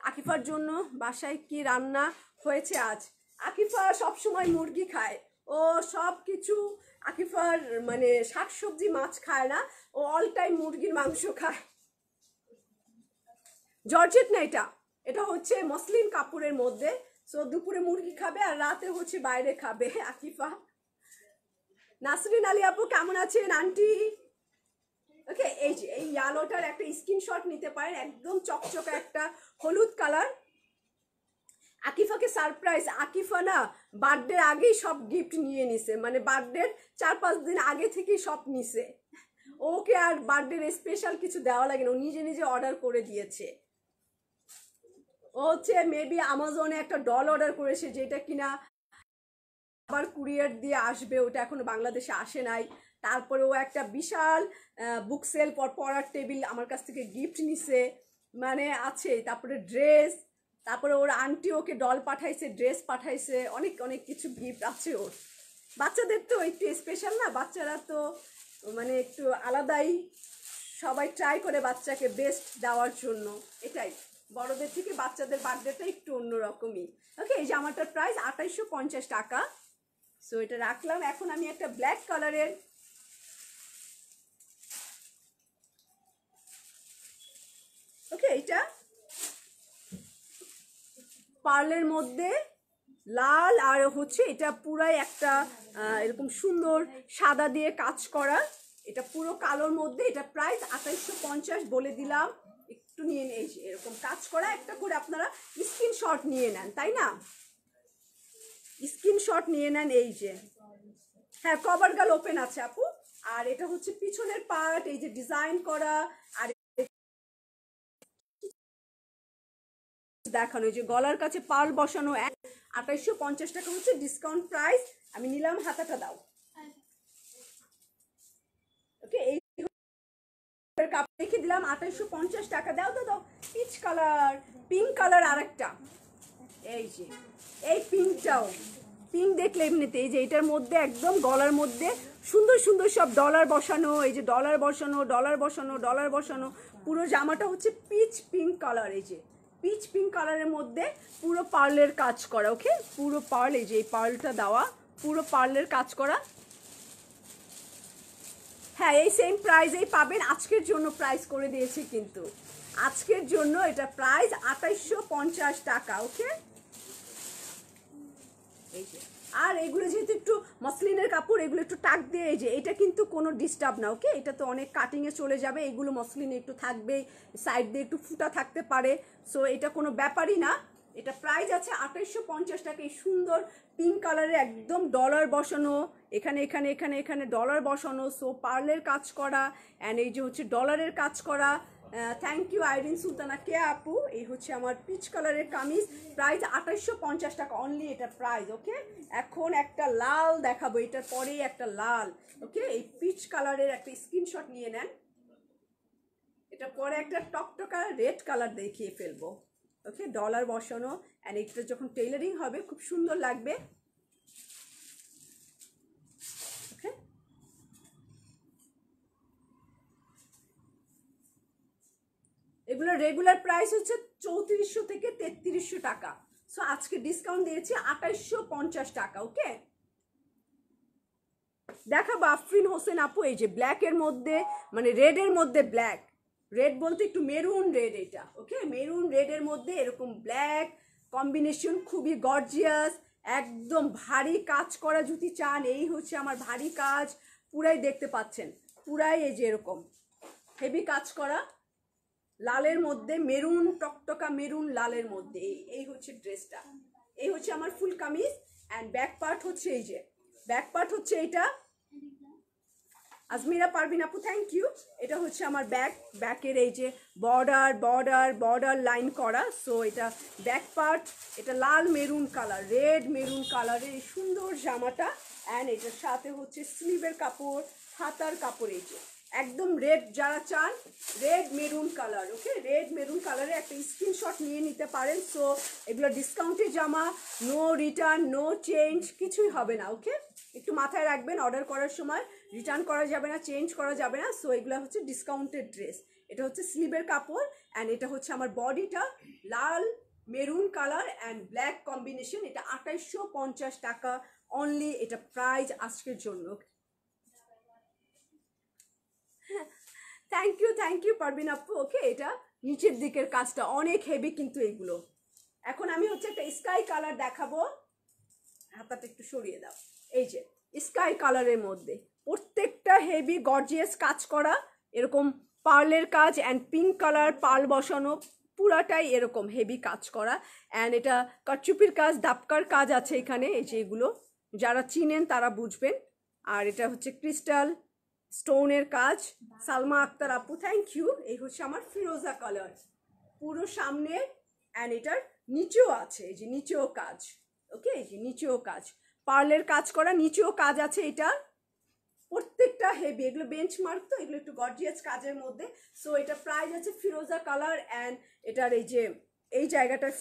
আকিফার জন্য বাসায় কি রান্না হয়েছে আজ? আকিফা সবসময় মুরগি খায়, ও সব কিছু, আকিফার মানে শাকসবজি মাছ খায় না, ও অল টাইম মুরগির মাংস খায়। জর্জেট না এটা, এটা হচ্ছে মসলিন কাপড়ের মধ্যে। সো দুপুরে মুরগি খাবে আর রাতে হচ্ছে বাইরে খাবে আকিফা। নাসরিন আলী আপু কেমন আছেন আন্টি? ওকে, এই যে এই ইয়ালোটার একটা স্ক্রিনশট নিতে পারেন, একদম চকচকে একটা হলুদ কালার। আকিফাকে সারপ্রাইজ, আকিফা না বার্থডের আগেই সব গিফট নিয়ে নিছে, মানে বার্থডের 4-5 দিন আগে থেকেই সব নিছে, ওকে আর বার্থডের স্পেশাল কিছু দেওয়া লাগে না, ও নিজে নিজে অর্ডার করে দিয়েছে। ও হচ্ছে মেবি আমাজনে একটা ডল অর্ডার করেছে, যেটা কিনা আবার কুরিয়ার দিয়ে আসবে, ওটা এখনো বাংলাদেশে আসে নাই। তারপরে ও একটা বিশাল বুক সেল পড়ার টেবিল আমার কাছ থেকে গিফট নিছে, মানে আছে। তারপরে ড্রেস, তারপরে ওর আন্টি ওকে ডল পাঠাইছে, ড্রেস পাঠাইছে, অনেক অনেক কিছু গিফট আছে ওর। বাচ্চাদের তো একটু স্পেশাল না, বাচ্চারা তো মানে একটু আলাদাই, সবাই ট্রাই করে বাচ্চাকে বেস্ট দেওয়ার জন্য, এটাই। বড়দের থেকে বাচ্চাদের বার্থডেটা একটু অন্যরকমই। ওকে, এই জামাটার প্রাইস 2850 টাকা। সো এটা রাখলাম। এখন আমি একটা ব্ল্যাক কালারের, ওকে, এটা পার্লের মধ্যে লাল আর হচ্ছে এটা পুরাই একটা এরকম সুন্দর সাদা দিয়ে কাজ করা, এটা পুরো কালোর মধ্যে, এটা প্রাইস 2850 বলে দিলাম। একটু নিয়ে এই যে এরকম কাজ করা, একটা করে আপনারা স্ক্রিনশট নিয়ে নেন, তাই না? স্ক্রিনশট নিয়ে নেন। এই যে হ্যাঁ, কভার গাল ওপেন আছে আপু। আর এটা হচ্ছে পিছনের পার্ট, এই যে ডিজাইন করা, আর দেখানো, এই যে গলার কাছে পার্ল বসানো। 2850 টাকা হচ্ছে ডিসকাউন্ট প্রাইস। আমি নিলাম, হাতাটা দাও। ওকে, এই কাপ রেখে দিলাম 2850 টাকা। দাও দাও দাও। পিচ কালার, পিঙ্ক কালার আরেকটা, এই যে এই পিঙ্কটাও, পিঙ্ক দেখলে এমনিতে এই যে এটার মধ্যে একদম গলার মধ্যে সুন্দর সুন্দর সব ডলার বসানো, এই যে ডলার বসানো, ডলার বসানো, ডলার বসানো। পুরো জামাটা হচ্ছে পিচ পিঙ্ক কালার, এই যে পিচ পিঙ্ক কালারের মধ্যে পুরো পার্লের কাজ করা, ওকে, পুরো পার্ল, এই যে এই পার্লটা দেওয়া, পুরো পার্লের কাজ করা। হ্যাঁ, এই সেম প্রাইসেই পাবেন, আজকের জন্য প্রাইস করে দিয়েছি কিন্তু, আজকের জন্য এটা প্রাইস 2850 টাকা। ওকে, এই যে, আর এগুলো যেহেতু একটু মসলিনের কাপড়, এগুলো একটু টাক দিয়ে, এই যে এটা কিন্তু কোনো ডিস্টার্ব না, ওকে, এটা তো অনেক কাটিংয়ে চলে যাবে, এগুলো মসলিনে একটু থাকবে, সাইড দিয়ে একটু ফুটা থাকতে পারে, সো এটা কোনো ব্যাপারই না। এটা প্রাইস আছে 2850 টাকা। এই সুন্দর পিঙ্ক কালারের একদম ডলার বসানো, এখানে এখানে এখানে এখানে ডলার বসানো, সো পার্লের কাজ করা, অ্যান্ড এই যে হচ্ছে ডলারের কাজ করা। থ্যাংক ইউ আইরিন সুলতানা কে আপু। এই হচ্ছে আমার পিচ কালারের কামিজ, প্রাইস 2850 টাকা অনলি, এটা প্রাইস। ওকে, এখন একটা লাল দেখাবো, এটার পরেই একটা লাল। ওকে, এই পিচ কালারের একটা স্ক্রিনশট নিয়ে নেন, এটা পরে একটা টকটকা রেড কালার দেখিয়ে ফেলবো। ওকে, ডলার বসানো, অ্যান্ড এটা যখন টেইলারিং হবে খুব সুন্দর লাগবে। ওকে, এগুলো রেগুলার প্রাইস হচ্ছে 3400 থেকে 3300 টাকা, সো আজকে ডিসকাউন্ট দিয়েছি 2850 টাকা। ওকে, দেখাবো আফরিন হোসেন আপু, এই যে ব্ল্যাকের মধ্যে, মানে রেডের মধ্যে ব্ল্যাক, রেড বলতে একটু মেরুন রেড এটা। ওকে, মেরুন রেডের মধ্যে এরকম ব্ল্যাক কম্বিনেশন, খুবই গর্জিয়াস, একদম ভারী কাজ করা জুতি চান, এই হচ্ছে আমার ভারী কাজ, পুরাই দেখতে পাচ্ছেন, পুরাই এই যে এরকম হেভি কাজ করা, লালের মধ্যে মেরুন, টকটকা মেরুন লালের মধ্যে, এই হচ্ছে ড্রেসটা, এই হচ্ছে আমার ফুল কামিজ। অ্যান্ড ব্যাক পার্ট হচ্ছে এই যে, ব্যাক পার্ট হচ্ছে এইটা, আজমিরা পারভিন আপু থ্যাংক ইউ। এটা হচ্ছে আমার ব্যাকের এই যে বর্ডার লাইন করা। সো এটা ব্যাক পার্ট, এটা লাল মেরুন কালার, রেড মেরুন কালারের এই সুন্দর জামাটা। অ্যান্ড এটার সাথে হচ্ছে স্লিভের কাপড়, হাতার কাপড়। এই যে একদম রেড, যারা চান রেড মেরুন কালার, ওকে, রেড মেরুন কালারে একটা স্ক্রিনশট নিয়ে নিতে পারেন। সো এগুলো ডিসকাউন্টের জামা, নো রিটার্ন, নো চেঞ্জ, কিছুই হবে না, ওকে। একটু মাথায় রাখবেন, অর্ডার করার সময় রিটার্ন করা যাবে না, চেঞ্জ করা যাবে না। সো এগুলো হচ্ছে ডিসকাউন্টেড ড্রেস। এটা হচ্ছে স্লিভের কাপড় অ্যান্ড এটা হচ্ছে আমার বডিটা লাল maroon colour and black combination. এটা 2850 টাকা অনলি, এটা প্রাইস আজকের জন্য। থ্যাংক ইউ পারবিন আপু, ওকে। এটা নিচের দিকের কাজটা অনেক হেভি কিন্তু এগুলো। এখন আমি হচ্ছে একটা স্কাই কালার দেখাবো, হাতাটা একটু সরিয়ে দাও। এই যে স্কাই কালারের মধ্যে প্রত্যেকটা হেভি গর্জিয়াস কাজ করা, এরকম পার্লের কাজ অ্যান্ড পিঙ্ক কালার পার্ল বসানো, পুরাটাই এরকম হেভি কাজ করা। অ্যান্ড এটা কারচুপির কাজ, দাপকার কাজ আছে এখানে। এই যে এগুলো যারা চিনেন তারা বুঝবেন। আর এটা হচ্ছে ক্রিস্টাল স্টোনের কাজ। সালমা আক্তার আপু থ্যাংক ইউ। এই হচ্ছে আমার ফিরোজা কালার পুরো সামনে অ্যান্ড এটার নিচেও আছে, এই যে নিচেও কাজ, ওকে, এই যে নিচেও কাজ, পার্লের কাজ করা, নিচেও কাজ আছে। এটা প্রত্যেকটা হেভি, এগুলো বেঞ্চমার্ক, তো এগুলো একটু গর্জিয়াস কাজের মধ্যে। সো এটা প্রাইস আছে ফিরোজা কালার অ্যান্ড এটার এই যে এই জায়গাটায়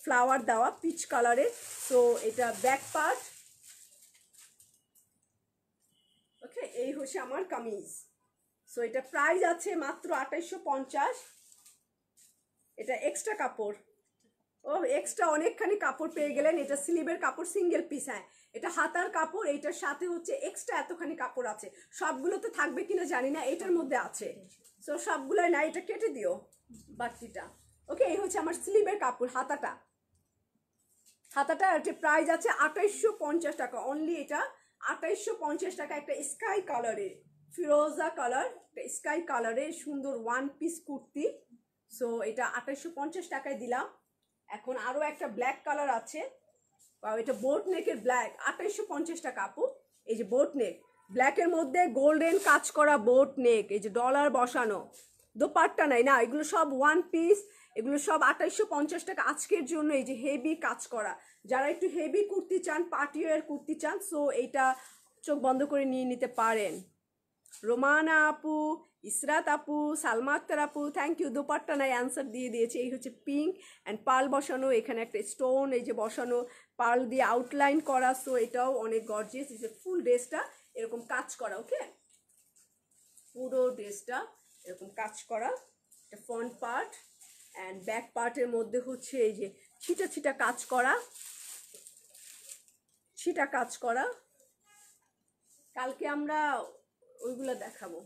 ফ্লাওয়ার দেওয়া পিচ কালারে। সো এটা ব্যাক পার্ট, ওকে। এই হচ্ছে আমার কামিজ। সো এটা প্রাইস আছে মাত্র 2850। এটা এক্সট্রা কাপড়, ও এক্সট্রা অনেকখানি কাপড় পেয়ে গেলেন। এটা স্লিভের কাপড়, সিঙ্গেল পিস, হ্যাঁ এটা হাতার কাপড়। এইটার সাথে হচ্ছে এক্সট্রা এতখানি কাপড় আছে। সবগুলো তো থাকবে কিনা জানি না, এটার মধ্যে আছে। সো সবগুলোই না, এটা কেটে দিও বাকিটা, ওকে। এই হচ্ছে আমার স্লিভের কাপড়, হাতাটা একটা প্রাইস আছে 2850 টাকা অনলি। এটা 2850 টাকা। একটা স্কাই কালারে, ফিরোজা কালার, স্কাই কালারে সুন্দর ওয়ান পিস কুর্তি। সো এটা 2850 টাকায় দিলাম। এখন আরো একটা ব্ল্যাক কালার আছে, এটা বোট নেকের ব্ল্যাক, 2850 টাকা আপু। এই যে বোট নেক, ব্ল্যাকের মধ্যে গোল্ডেন কাজ করা বোট নেক, এই যে ডলার বসানো, দোপাট্টা নাই না, এগুলো সব ওয়ান পিস, এগুলো সব 2850 টাকা আজকের জন্য। এই যে হেভি কাজ করা, যারা একটু হেভি কুর্তি চান, পার্টি ওয়্যার কুর্তি চান, সো এইটা চোখ বন্ধ করে নিয়ে নিতে পারেন। রোমানা আপু, ইসরাত আপু, সালমা আক্তার আপু থ্যাংক ইউ। দোপাট্টা নাই, অ্যান্সার দিয়ে দিয়েছে। এই হচ্ছে পিঙ্ক অ্যান্ড পার্ল বসানো, এখানে একটা স্টোন এই যে বসানো, পার্ল দিয়ে আউটলাইন করা। সো এটাও অনেক গর্জিয়াস। এই যে ফুল ড্রেসটা এরকম কাজ করা, ওকে, পুরো ড্রেসটা এরকম কাজ করা। এটা ফ্রন্ট পার্ট অ্যান্ড ব্যাক পার্টের মধ্যে হচ্ছে এই যে ছিটা কাজ করা। কালকে আমরা ওইগুলো দেখাবো,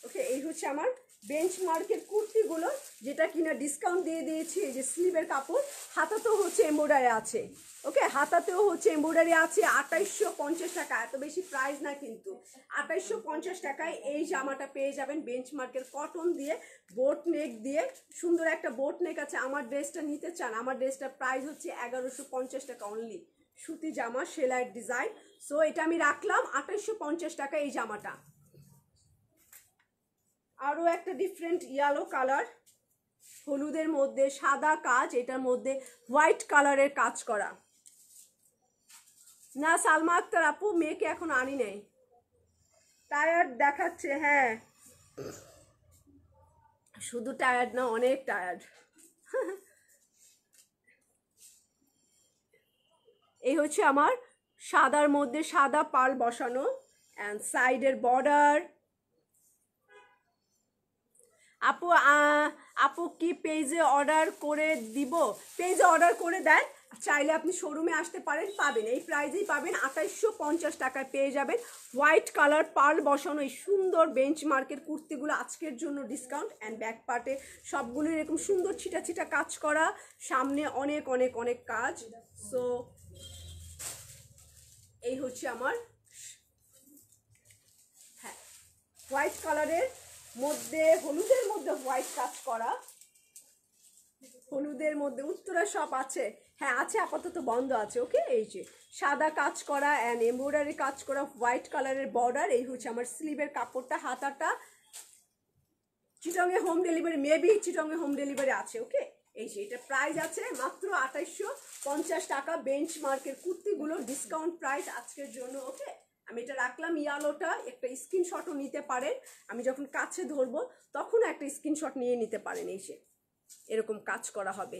ওকে। এই হচ্ছে আমার বেঞ্চমার্কের কুর্তিগুলো, যেটা কিনা ডিসকাউন্ট দিয়ে দিয়েছি। এই যে স্লিভের কাপড়, হাতাতেও হচ্ছে এমব্রয়ডারি আছে, ওকে, হাতাতেও হচ্ছে এমব্রয়ডারি আছে। 2850 টাকা, এত বেশি প্রাইস না কিন্তু। 2850 টাকায় এই জামাটা পেয়ে যাবেন বেঞ্চমার্কের কটন দিয়ে, বোট নেক দিয়ে, সুন্দর একটা বোট নেক আছে। আমার ড্রেসটা নিতে চান, আমার ড্রেসটার প্রাইস হচ্ছে 1150 টাকা অনলি, সুতি জামা, সেলাইয়ের ডিজাইন। সো এটা আমি রাখলাম 2850 টাকা এই জামাটা। আরও একটা ডিফারেন্ট ইয়েলো কালার, হলুদের মধ্যে সাদা কাজ, এটার মধ্যে হোয়াইট কালারের কাজ করা। না সালমা আক্তার আপু, মেয়েকে এখন আনি নাই, টায়ার্ড দেখাচ্ছে, হ্যাঁ শুধু টায়ার্ড না, অনেক টায়ার্ড। এই হচ্ছে আমার সাদার মধ্যে সাদা পাল বসানো অ্যান্ড সাইডের বর্ডার। আপু আপু কি পেজে অর্ডার করে দিব? পেজে অর্ডার করে দেন, চাইলে আপনি শোরুমে আসতে পারেন, পাবেন এই প্রাইজেই পাবেন। 2850 টাকায় পেয়ে যাবেন হোয়াইট কালার পার্ল বসানো এই সুন্দর বেঞ্চমার্কের কুর্তিগুলো আজকের জন্য ডিসকাউন্ট। অ্যান্ড ব্যাক পার্টে সবগুলো এরকম সুন্দর ছিটা কাজ করা, সামনে অনেক অনেক অনেক কাজ। সো এই হচ্ছে আমার, হ্যাঁ, হোয়াইট কালারের মধ্যে, হলুদের মধ্যে হোয়াইট কাজ করা, হলুদের মধ্যে উত্তরা শপ আছে, হ্যাঁ আছে, আপাতত বন্ধ আছে। ওকে, এই যে সাদা কাজ করা অ্যান্ড এমব্রয়ডারি কাজ করা হোয়াইট কালারের বর্ডার, এই হচ্ছে আমার স্লিভের কাপড়টা, হাতাটা। চিটংয়ে হোম ডেলিভারি, মেবি চিটংয়ে হোম ডেলিভারি আছে। ওকে, এই যে এটা প্রাইস আছে মাত্র 2850 টাকা। বেঞ্চমার্কের কুর্তিগুলো ডিসকাউন্ট প্রাইস আজকের জন্য। ওকে, আমি এটা রাখলাম ইয়ালোটা, একটা স্ক্রিনশটও নিতে পারেন, আমি যখন কাছে ধরবো তখন একটা স্ক্রিনশট নিয়ে নিতে পারেন। এই যে এরকম কাজ করা হবে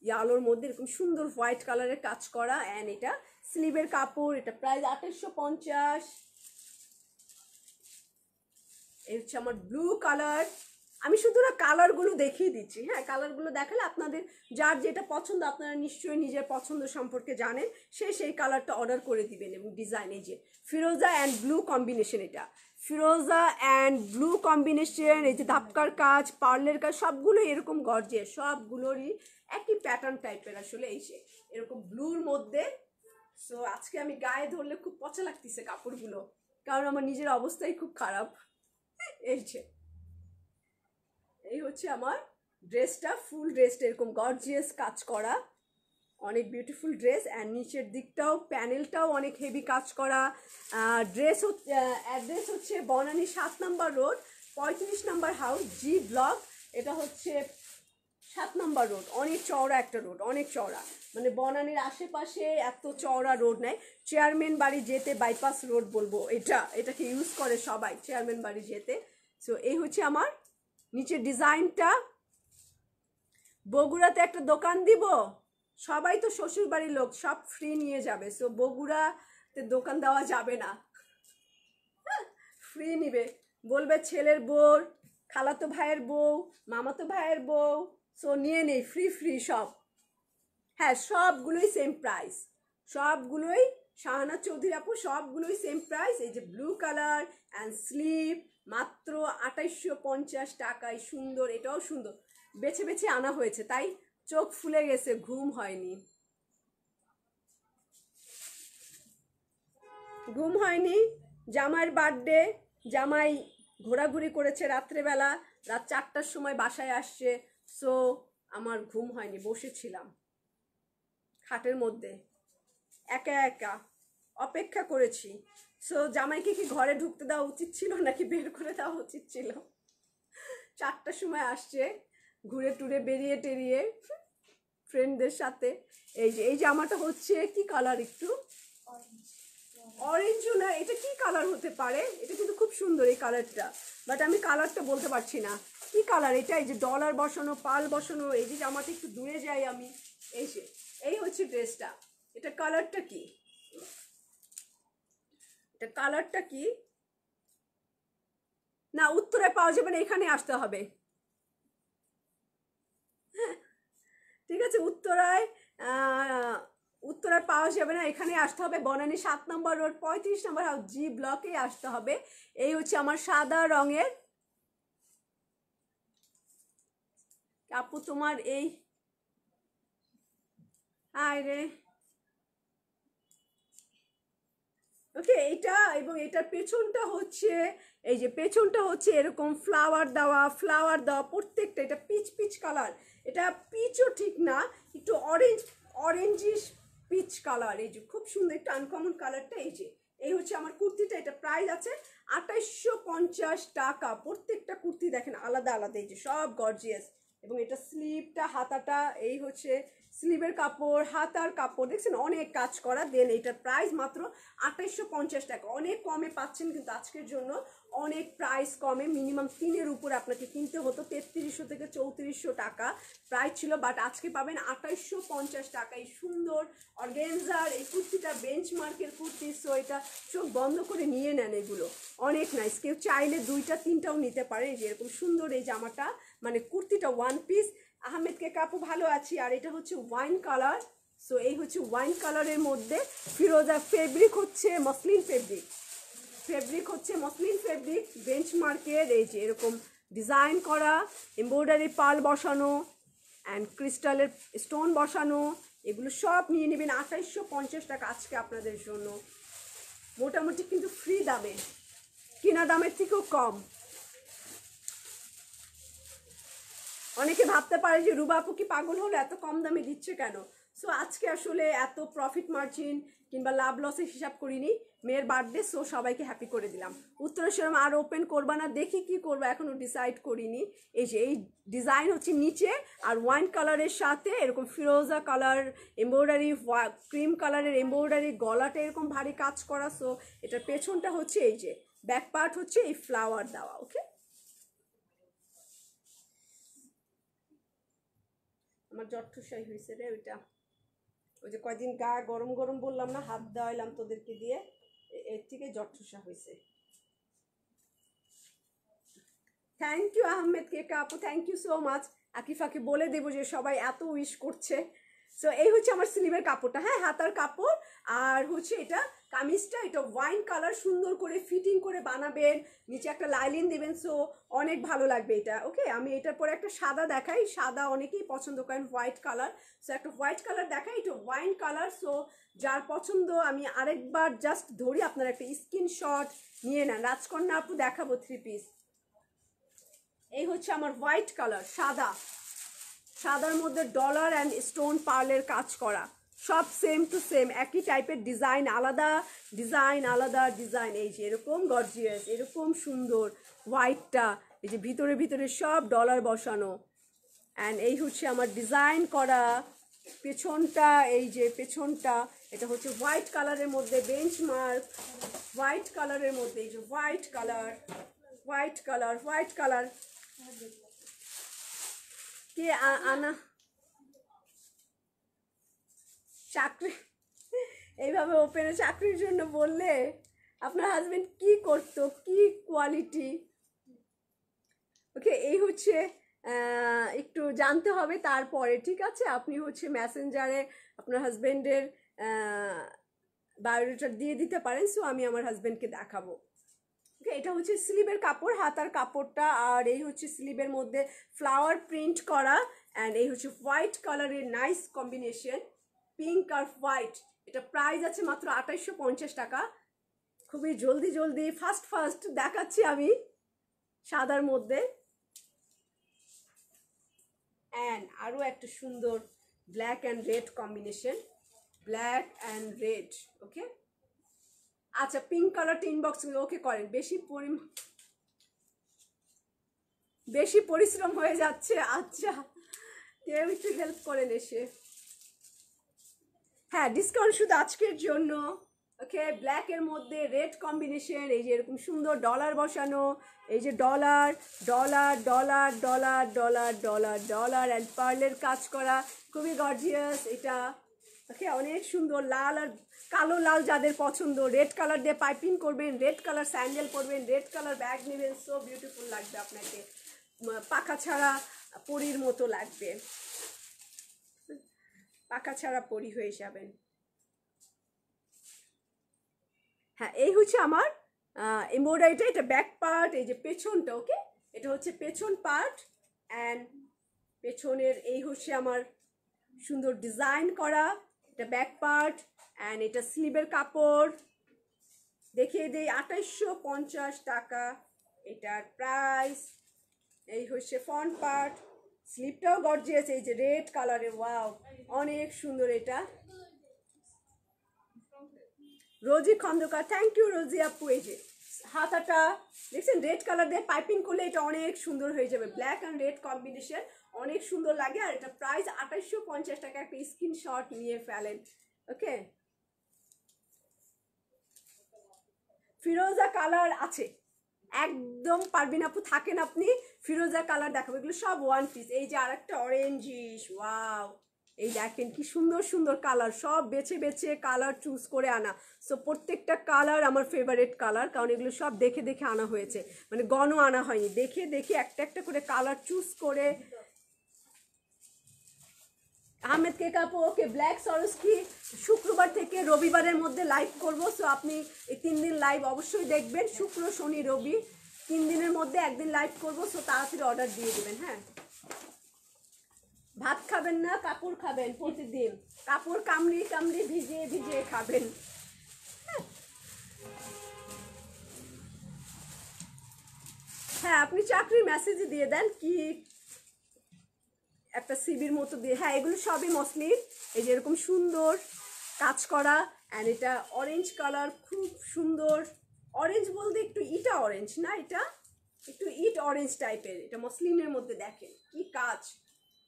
ইয়ালোর মধ্যে, এরকম সুন্দর হোয়াইট কালারের কাজ করা অ্যান্ড এটা স্লিভের কাপড়, এটা প্রাইস 2850। এই হচ্ছে আমার ব্লু কালার। আমি শুধু না কালারগুলো দেখিয়ে দিচ্ছি, হ্যাঁ কালারগুলো দেখালে আপনাদের যার যেটা পছন্দ, আপনারা নিশ্চয়ই নিজের পছন্দ সম্পর্কে জানেন, সেই কালারটা অর্ডার করে দিবেন। এবং ডিজাইন এই যে ফিরোজা অ্যান্ড ব্লু কম্বিনেশন, এটা ফিরোজা অ্যান্ড ব্লু কম্বিনেশন, এই যে ধাপকার কাজ, পার্লের কাজ, সবগুলো এরকম গর্জিয়াস, সবগুলোরই একই প্যাটার্ন টাইপের আসলে। এই যে এরকম ব্লুর মধ্যে। সো আজকে আমি গায়ে ধরলে খুব পচা লাগতেছে কাপড়গুলো, কারণ আমার নিজের অবস্থাই খুব খারাপ। এই যে এই হচ্ছে আমার ড্রেসটা, ফুল ড্রেসটা এরকম গর্জিয়াস কাজ করা, অনেক বিউটিফুল ড্রেস। অ্যান্ড নিচের দিকটাও প্যানেলটাও অনেক হেভি কাজ করা। ড্রেস হচ্ছে, অ্যাড্রেস হচ্ছে বনানী 7 নম্বর রোড, 35 নম্বর হাউস, জি ব্লক। এটা হচ্ছে 7 নম্বর রোড, অনেক চওড়া একটা রোড, অনেক চওড়া, মানে বনানীর আশেপাশে এত চওড়া রোড নাই। চেয়ারম্যান বাড়ি যেতে বাইপাস রোড বলবো, এটাকে ইউজ করে সবাই চেয়ারম্যান বাড়ি যেতে। সো এই হচ্ছে আমার নিচের ডিজাইনটা। বগুড়াতে একটা দোকান দিব, সবাই তো শ্বশুর বাড়ির লোক, সব ফ্রি নিয়ে যাবে। সো বগুড়াতে দোকান দেওয়া যাবে না, ফ্রি নিবে, বলবে ছেলের বউ, খালাতো ভাইয়ের বউ, মামাতো ভাইয়ের বউ, সো নিয়ে নেই ফ্রি ফ্রি সব। হ্যাঁ সবগুলোই সেম প্রাইস, সবগুলোই শাহানা চৌধুরী আপু, সবগুলোই সেম প্রাইস। এই যে ব্লু কালার অ্যান্ড স্লিভ, মাত্র 2850 টাকায় সুন্দর, এটাও সুন্দর, বেছে বেছে আনা হয়েছে তাই চোখ ফুলে গেছে, ঘুম হয়নি, ঘুম হয়নি। জামাইয়ের বার্থডে, জামাই ঘোরাঘুরি করেছে রাত্রেবেলা, রাত 4টার সময় বাসায় আসছে। সো আমার ঘুম হয়নি, বসেছিলাম খাটের মধ্যে একা একা অপেক্ষা করেছি। সো জামাইকে কি ঘরে ঢুকতে দেওয়া উচিত ছিল নাকি বের করে দেওয়া উচিত ছিল? 4টার সময় আসছে, ঘুরে টুরে বেরিয়ে টেরিয়ে ফ্রেন্ডদের সাথে। এই জামাটা হচ্ছে কি কালার, একটু অরেঞ্জও না, এটা কি কালার হতে পারে? এটা কিন্তু খুব সুন্দর এই কালারটা, বাট আমি কালারটা বলতে পারছি না কি কালার এটা। এই যে ডলার বসানো, পাল বসানো, এই যে জামাটা একটু দূরে যাই আমি। এই হচ্ছে ড্রেসটা, এটা কালারটা কি, এটা কালারটা কি? না উত্তরায় পাওয়া যাবে না, এখানে আসতে হবে। ঠিক আছে, উত্তরায় পাওয়া যাবে না, এখানে আসতে হবে, বনানী 7 নম্বর রোড, 35 নম্বর হাউস, জি ব্লকে আসতে হবে। এই হচ্ছে আমার সাদা রঙের আপু, তোমার এই আয় রে। ওকে, এইটা এবং এটার পেছনটা হচ্ছে, এই যে পেছনটা হচ্ছে এরকম ফ্লাওয়ার দেওয়া, প্রত্যেকটা এটা পিচ পিচ কালার, এটা পিচও ঠিক না, একটু অরেঞ্জিশ পিচ কালার। এই যে খুব সুন্দর একটা আনকমন কালারটা। এই হচ্ছে আমার কুর্তিটা, এটা প্রাইস আছে 2850 টাকা। প্রত্যেকটা কুর্তি দেখেন আলাদা আলাদা, এই যে সব গর্জিয়াস। এবং এটা স্লিভটা, হাতাটা, এই হচ্ছে স্লিভের কাপড়, হাতার কাপড়, দেখছেন অনেক কাজ করা। দেন এটার প্রাইস মাত্র 2850 টাকা, অনেক কমে পাচ্ছেন কিন্তু আজকের জন্য, অনেক প্রাইস কমে। মিনিমাম 3-এর উপরে আপনাকে কিনতে হতো, 3300 থেকে 3400 টাকা প্রাইস ছিল, বাট আজকে পাবেন 2850 টাকা। এই সুন্দর অর্গানজার এই কুর্তিটা বেঞ্চমার্কের কুর্তি। সো এটা চোখ বন্ধ করে নিয়ে নেন, এগুলো অনেক নাইস, কেউ চাইলে 2টা 3টাও নিতে পারে। যে এরকম সুন্দর এই জামাটা, মানে কুর্তিটা ওয়ান পিস। আহমেদকে কাপু ভালো আছি। আর এটা হচ্ছে ওয়াইন কালার। সো এই হচ্ছে ওয়াইন কালারের মধ্যে ফিরোজা, ফেব্রিক হচ্ছে মসলিন ফেব্রিক, বেঞ্চমার্কের। এই যে এরকম ডিজাইন করা, এমব্রয়ডারি পাল বসানো অ্যান্ড ক্রিস্টালের স্টোন বসানো, এগুলো সব নিয়ে নেবেন 2850 টাকা আজকে আপনাদের জন্য, মোটামুটি কিন্তু ফ্রি দামে, কেনা দামের থেকেও কম। অনেকে ভাবতে পারে যে রুবা আপু কি পাগল হলো, এত কম দামে দিচ্ছে কেন। সো আজকে আসলে এত প্রফিট মার্জিন কিংবা লাভ লসের হিসাব করিনি, মেয়ের বার্থডে, সো সবাইকে হ্যাপি করে দিলাম। উত্তরা সেরকম আর ওপেন করবা না, দেখি কি করবো এখনো ডিসাইড করিনি। এই যে এই ডিজাইন হচ্ছে নিচে আর ওয়াইন কালারের সাথে এরকম ফিরোজা কালার এমব্রয়ডারি, ক্রিম কালারের এমব্রয়ডারি, গলাটা এরকম ভারী কাজ করা। সো এটার পেছনটা হচ্ছে এই যে ব্যাক পার্ট হচ্ছে এই ফ্লাওয়ার দেওয়া। ওকে, আমার জট্ঠসাই হয়েছে রে ওইটা, ওই যে কয়দিন গা গরম গরম বললাম না, হাত দেওয়াইলাম তোদেরকে দিয়ে, এর থেকে জট্ঠসা হয়েছে। থ্যাংক ইউ আহমেদ কেকা আপু, থ্যাংক ইউ সো মাচ। আকিফাকে বলে দেবো যে সবাই এত উইশ করছে। সো এই হচ্ছে আমার স্লিভের কাপড়টা, হ্যাঁ হাতার কাপড়। আর হচ্ছে এটা কামিজটা, এটা ওয়াইন কালার, সুন্দর করে ফিটিং করে বানাবেন, নিচে একটা লাইলিন দেবেন। সো অনেক ভালো লাগবে এটা। ওকে, আমি এটার পরে একটা সাদা দেখাই, সাদা অনেকেই পছন্দ করেন, হোয়াইট কালার। সো একটা হোয়াইট কালার দেখাই, এটা ওয়াইন কালার। সো যার পছন্দ আমি আরেকবার জাস্ট ধরি, আপনারা একটা স্ক্রিনশট নিয়ে নেন। রাজকন্যা আপু দেখাবো 3 পিস। এই হচ্ছে আমার হোয়াইট কালার, সাদা, সাদার মধ্যে ডলার অ্যান্ড স্টোন পার্লের কাজ করা, সব সেম টু সেম, একই টাইপের ডিজাইন, আলাদা ডিজাইন, আলাদা ডিজাইন। এই যে এরকম গর্জিয়াস, এরকম সুন্দর হোয়াইটটা, এই যে ভিতরে ভিতরে সব ডলার বসানো। অ্যান্ড এই হচ্ছে আমার ডিজাইন করা পেছনটা, এই যে পেছনটা, এটা হচ্ছে হোয়াইট কালারের মধ্যে বেঞ্চ মার্ক, হোয়াইট কালারের মধ্যে, এই যে white colour, white colour, white colour. কে আনা চাকরি এইভাবে ওপেনে চাকরির জন্য বললে আপনার হাজবেন্ড কি করতো, কি কোয়ালিটি। ওকে, এই হচ্ছে একটু জানতে হবে তারপরে, ঠিক আছে। আপনি হচ্ছে মেসেঞ্জারে আপনার হাজবেন্ডের বায়োডাটা দিয়ে দিতে পারেন। সো আমি আমার হাজবেন্ডকে দেখাবো। ওকে, এটা হচ্ছে স্লিভের কাপড়, হাতার কাপড়টা। আর এই হচ্ছে স্লিভের মধ্যে ফ্লাওয়ার প্রিন্ট করা। অ্যান্ড এই হচ্ছে হোয়াইট কালারের নাইস কম্বিনেশন, পিঙ্ক আর হোয়াইট। এটা প্রাইস আছে মাত্র 2850 টাকা। খুবই জলদি জলদি ফাস্ট ফাস্ট দেখাচ্ছি আমি সাদার মধ্যে। অ্যান্ড আরও একটা সুন্দর black and red combination, black and red. Okay, আচ্ছা পিঙ্ক কালারটা ইনবক্স ওকে করেন, বেশি পরিশ্রম হয়ে যাচ্ছে। আচ্ছা, কেউ একটু হেল্প করেন এসে। হ্যাঁ, ডিসকাউন্ট শুধু আজকের জন্য। ওকে, ব্ল্যাকের মধ্যে রেড কম্বিনেশন, এই যে এরকম সুন্দর ডলার বসানো, এই যে dollar dollar dollar dollar dollar dollar dollar and পার্লের কাজ করা, খুবই গর্জিয়াস এটা। ওকে, অনেক সুন্দর, লাল আর কালো লাল যাদের পছন্দ, রেড কালার দিয়ে পাইপিং করবেন, রেড কালার স্যান্ডেল পরবেন, রেড কালার ব্যাগ নেবেন, সো বিউটিফুল লাগবে আপনাকে, পাখা ছাড়া পরীর মতো লাগবে, পাখা ছাড়া পরি হয়ে যাবেন। হ্যাঁ, এই হচ্ছে আমার এমব্রয়ডারিটা, এটা ব্যাক পার্ট, এই যে পেছনটা। ওকে, এটা হচ্ছে পেছন পার্ট। অ্যান্ড পেছনের এই হচ্ছে আমার সুন্দর ডিজাইন করা, এটা ব্যাক পার্ট। অ্যান্ড এটা স্লিভের কাপড়, দেখিয়ে দিই 2850 টাকা এটার প্রাইস। এই হচ্ছে ফ্রন্ট পার্ট, স্লিভটাও গর্জিয়াস, এই যে রেড কালারের, ওয়াও অনেক সুন্দর এটা। রোজি খন্দকার, থ্যাংক ইউ রোজি আপু। এই যে হাতাটা দেখছেন, রেড কালার দিয়ে পাইপিং করলে এটা অনেক সুন্দর হয়ে যাবে, ব্ল্যাক অ্যান্ড রেড কম্বিনেশন, অনেক সুন্দর লাগে। আর এটা প্রাইস 2850 টাকা, একটা স্ক্রিনশট নিয়ে ফেলেন। ওকে, ফিরোজা কালার আছে, একদম পারবেন আপু, থাকেন আপনি, ফিরোজা কালার দেখাবো, এগুলো সব ওয়ান পিস। এই যে আরেকটা অরেঞ্জিশ, ওয়াও, এই দেখেন কি সুন্দর সুন্দর কালার, সব বেছে বেছে কালার চুজ করে আনা। সো প্রত্যেকটা কালার আমার ফেভারিট কালার, কারণ এগুলো সব দেখে দেখে আনা হয়েছে, মানে গণ আনা হয়নি, দেখে দেখে একটা একটা করে কালার চুজ করে। আহমেদ কে কাপু, ওকে, ব্ল্যাক সরস্কি শুক্রবার থেকে রবিবারের মধ্যে লাইভ করবো। সো আপনি এই 3 দিন লাইভ অবশ্যই দেখবেন, শুক্র শনি রবি 3 দিনের মধ্যে একদিন লাইভ করবো। সো তাড়াতাড়ি অর্ডার দিয়ে দেবেন। হ্যাঁ, ভাত খাবেন না, কাপড় খাবেন প্রতিদিন, কাপড় কামড়ি কামড়ি ভিজিয়ে ভিজিয়ে খাবেন। হ্যাঁ, আপনি চাকরির মেসেজই দিয়ে দেন কি একটা সিবির মতো দিয়ে, হ্যাঁ এগুলো সবই মসলিন। এই যে এরকম সুন্দর কাজ করা, অ্যান্ড এটা অরেঞ্জ কালার, খুব সুন্দর। অরেঞ্জ বলতে একটু ইটা অরেঞ্জ না, এটা একটু ইট অরেঞ্জ টাইপের। এটা মসলিনের মধ্যে দেখেন কি কাজ,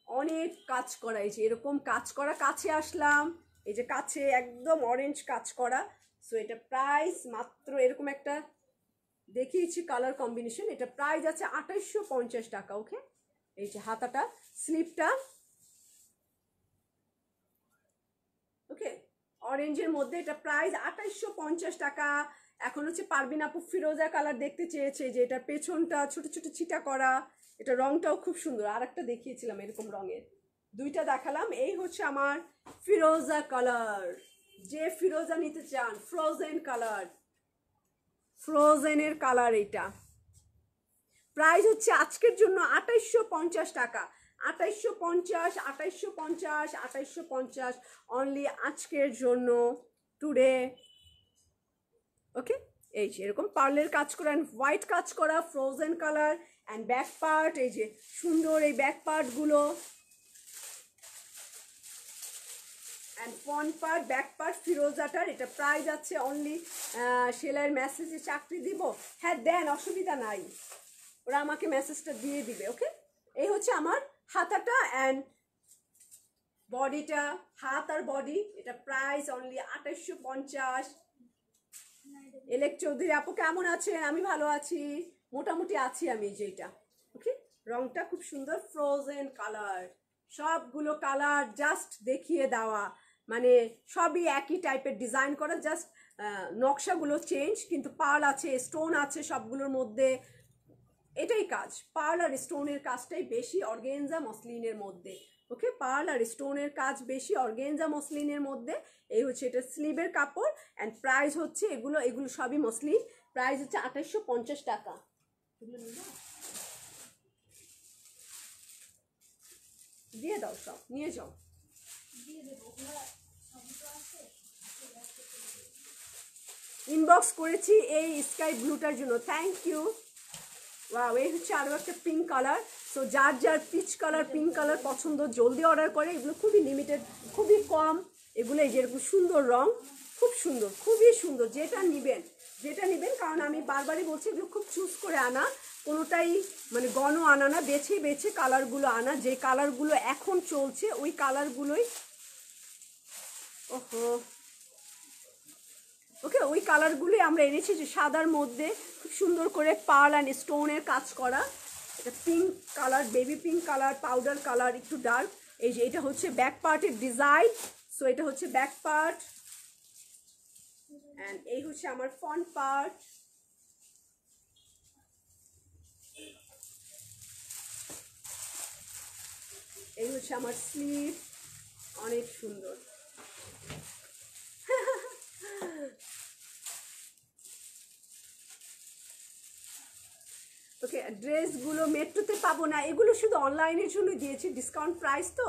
অনেক কাজ করা। এই যে এরকম কাজ করা, কাছে আসলাম, এই যে কাছে একদম অরেঞ্জ কাজ করা। সো এটা প্রাইস মাত্র, এরকম একটা দেখিয়েছি কালার কম্বিনেশন, এটা প্রাইস আছে 2850 টাকা। ওকে, এই যে হাতাটা, স্লিপটা, ওকে অরেঞ্জের মধ্যে, এটা প্রাইস 2850 টাকা। এখন হচ্ছে পারবিন আপু ফিরোজা কালার দেখতে চেয়েছে, যে এটার পেছনটা ছোট ছোট ছিটা করা, এটা রংটাও খুব সুন্দর। আর একটা দেখিয়েছিলাম এরকম রঙের, দুইটা দেখালাম। এই হচ্ছে আমার ফিরোজা কালার, যে ফিরোজা নিতে চান, ফ্রোজেন কালার, ফ্রোজেনের কালার। এটা প্রাইস হচ্ছে আজকের জন্য 2850 টাকা। 2850, 2850, 2850 অনলি আজকের জন্য, টুডে। ওকে, এই যে এরকম পার্লের কাজ করা, হোয়াইট কাজ করা, frozen colour, and back part, এই যে সুন্দর এই ব্যাক পার্টগুলো, and front part, back part ফিরোজাটার। এটা প্রাইস আছে অনলি, সেলাইয়ের মেসেজে চাকরি দিব, হ্যাঁ দেন, অসুবিধা নাই, ওরা আমাকে মেসেজটা দিয়ে দিবে। ওকে, এই হচ্ছে আমার হাতাটা অ্যান্ড বডিটা, হাত আর বডি। এটা প্রাইস অনলি 2850। এলেক চৌধুরী আপু কেমন আছেন? আমি ভালো আছি, মোটামুটি আছি আমি। যেটা ওকে, রংটা খুব সুন্দর, ফ্রোজেন কালার, সবগুলো কালার জাস্ট দেখিয়ে দেওয়া, মানে সবই একই টাইপের ডিজাইন করা, জাস্ট নকশাগুলো চেঞ্জ, কিন্তু পার্ল আছে, স্টোন আছে সবগুলোর মধ্যে। এটাই কাজ, পার্ল আর স্টোনের কাজটাই বেশি অর্গেনজা মসলিনের মধ্যে। ওকে, পার্ল আর স্টোনের কাজ বেশি অর্গেনজা মসলিনের মধ্যে। এই হচ্ছে এটা স্লিভের কাপড়, অ্যান্ড প্রাইস হচ্ছে এগুলো এগুলো সবই মসলিন, প্রাইস হচ্ছে 2850 টাকা। দিয়ে দাও, সব নিয়ে যাও। ইনবক্স করেছি এই স্কাই ব্লুটার জন্য, থ্যাংক ইউ। ওয়াও, এই হচ্ছে আরও একটা পিঙ্ক কালার। সো যার যার পিচ কালার, পিঙ্ক কালার পছন্দ জলদি অর্ডার করে, এগুলো খুবই লিমিটেড, খুবই কম। এগুলো এই যেরকম সুন্দর রং, খুব সুন্দর, খুবই সুন্দর। যেটা নেবেন, যেটা নেবেন, কারণ আমি বারবারই বলছি এগুলো খুব চুজ করে আনা, কোনোটাই মানে গণ আনা না, বেছে বেছে কালারগুলো আনা, যে কালারগুলো এখন চলছে ওই কালারগুলোই। ওহো, ওকে, ওই কালারগুলোই আমরা এনেছি, যে সাদার মধ্যে খুব সুন্দর করে পার্ল অ্যান্ড স্টোনের কাজ করা। এটা pink colour, baby pink colour, powder colour, একটু ডার্ক। এই যে এটা হচ্ছে ব্যাক পার্টের ডিজাইন। সো এটা হচ্ছে ব্যাক পার্ট, অ্যান্ড এই হচ্ছে আমার ফ্রন্ট পার্ট। এই হচ্ছে আমার স্লিভ, অনেক সুন্দর। ওকে, ড্রেসগুলো মেট্রোতে পাবো না, এগুলো শুধু অনলাইনের জন্য দিয়েছি, ডিসকাউন্ট প্রাইস তো।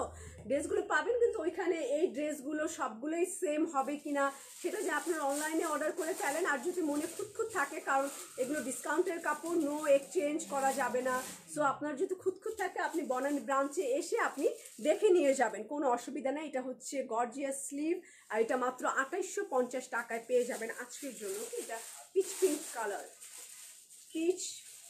ড্রেসগুলো পাবেন, কিন্তু ওইখানে এই ড্রেসগুলো সবগুলোই সেম হবে কিনা সেটা যে আপনার অনলাইনে অর্ডার করে ফেলেন। আর যদি মনে খুঁতখুত থাকে, কারণ এগুলো ডিসকাউন্টের কাপড়, নো এক্সচেঞ্জ করা যাবে না। সো আপনার যদি খুঁতখুত থাকে, আপনি বনানী ব্রাঞ্চে এসে আপনি দেখে নিয়ে যাবেন, কোনো অসুবিধা নেই। এটা হচ্ছে গর্জিয়াস স্লিভ, আর এটা মাত্র 2850 টাকায় পেয়ে যাবেন আজকের জন্য। এটা pitch pink colour, pitch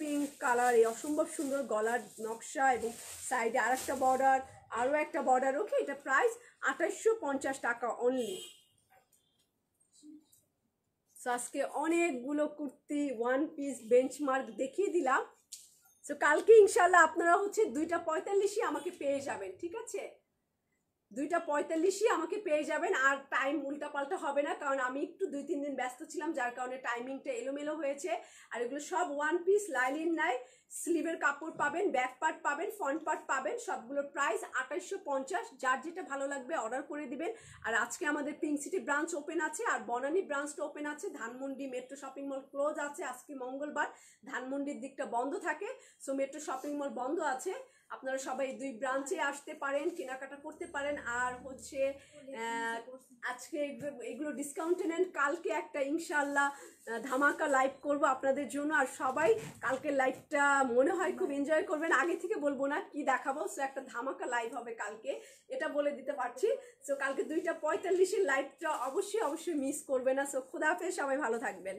pink colour, এই অসম্ভব সুন্দর গলার নকশা, এবং সাইডে আর একটা বর্ডার, আরও একটা বর্ডার। ওকে, এটা প্রাইস 2850 টাকা অনলি। সো আজকে অনেকগুলো কুর্তি, ওয়ান পিস, বেঞ্চমার্ক দেখিয়ে দিলাম। সো কালকে ইনশাল্লাহ আপনারা হচ্ছে 2:45 আমাকে পেয়ে যাবেন, ঠিক আছে? 2:45 আমাকে পেয়ে যাবেন, আর টাইম উল্টাপাল্টা হবে না, কারণ আমি একটু 2-3 দিন ব্যস্ত ছিলাম, যার কারণে টাইমিংটা এলোমেলো হয়েছে। আর এগুলো সব ওয়ান পিস, লাইলিন নাই, স্লিভের কাপড় পাবেন, ব্যাক পার্ট পাবেন, ফ্রন্ট পার্ট পাবেন, সবগুলোর প্রাইস 2850। যার যেটা ভালো লাগবে অর্ডার করে দিবেন। আর আজকে আমাদের পিঙ্ক সিটি ব্রাঞ্চ ওপেন আছে, আর বনানী ব্রাঞ্চটা ওপেন আছে। Dhanmondi metro shopping mall close আছে আজকে মঙ্গলবার, ধানমন্ডির দিকটা বন্ধ থাকে। সো মেট্রো শপিং মল বন্ধ আছে, আপনারা সবাই দুই ব্রাঞ্চে আসতে পারেন, কেনাকাটা করতে পারেন। আর হচ্ছে আজকে এগুলো ডিসকাউন্টে নেন, কালকে একটা ইনশাল্লাহ ধামাকা লাইভ করব আপনাদের জন্য। আর সবাই কালকে লাইভটা মনে হয় খুব এনজয় করবেন। আগে থেকে বলবো না কি দেখাবো, সো একটা ধামাকা লাইভ হবে কালকে, এটা বলে দিতে পারছি। সো কালকে 2:45-এর লাইভটা অবশ্যই মিস করবে না। সো খোদা হাফেজ, সবাই ভালো থাকবেন।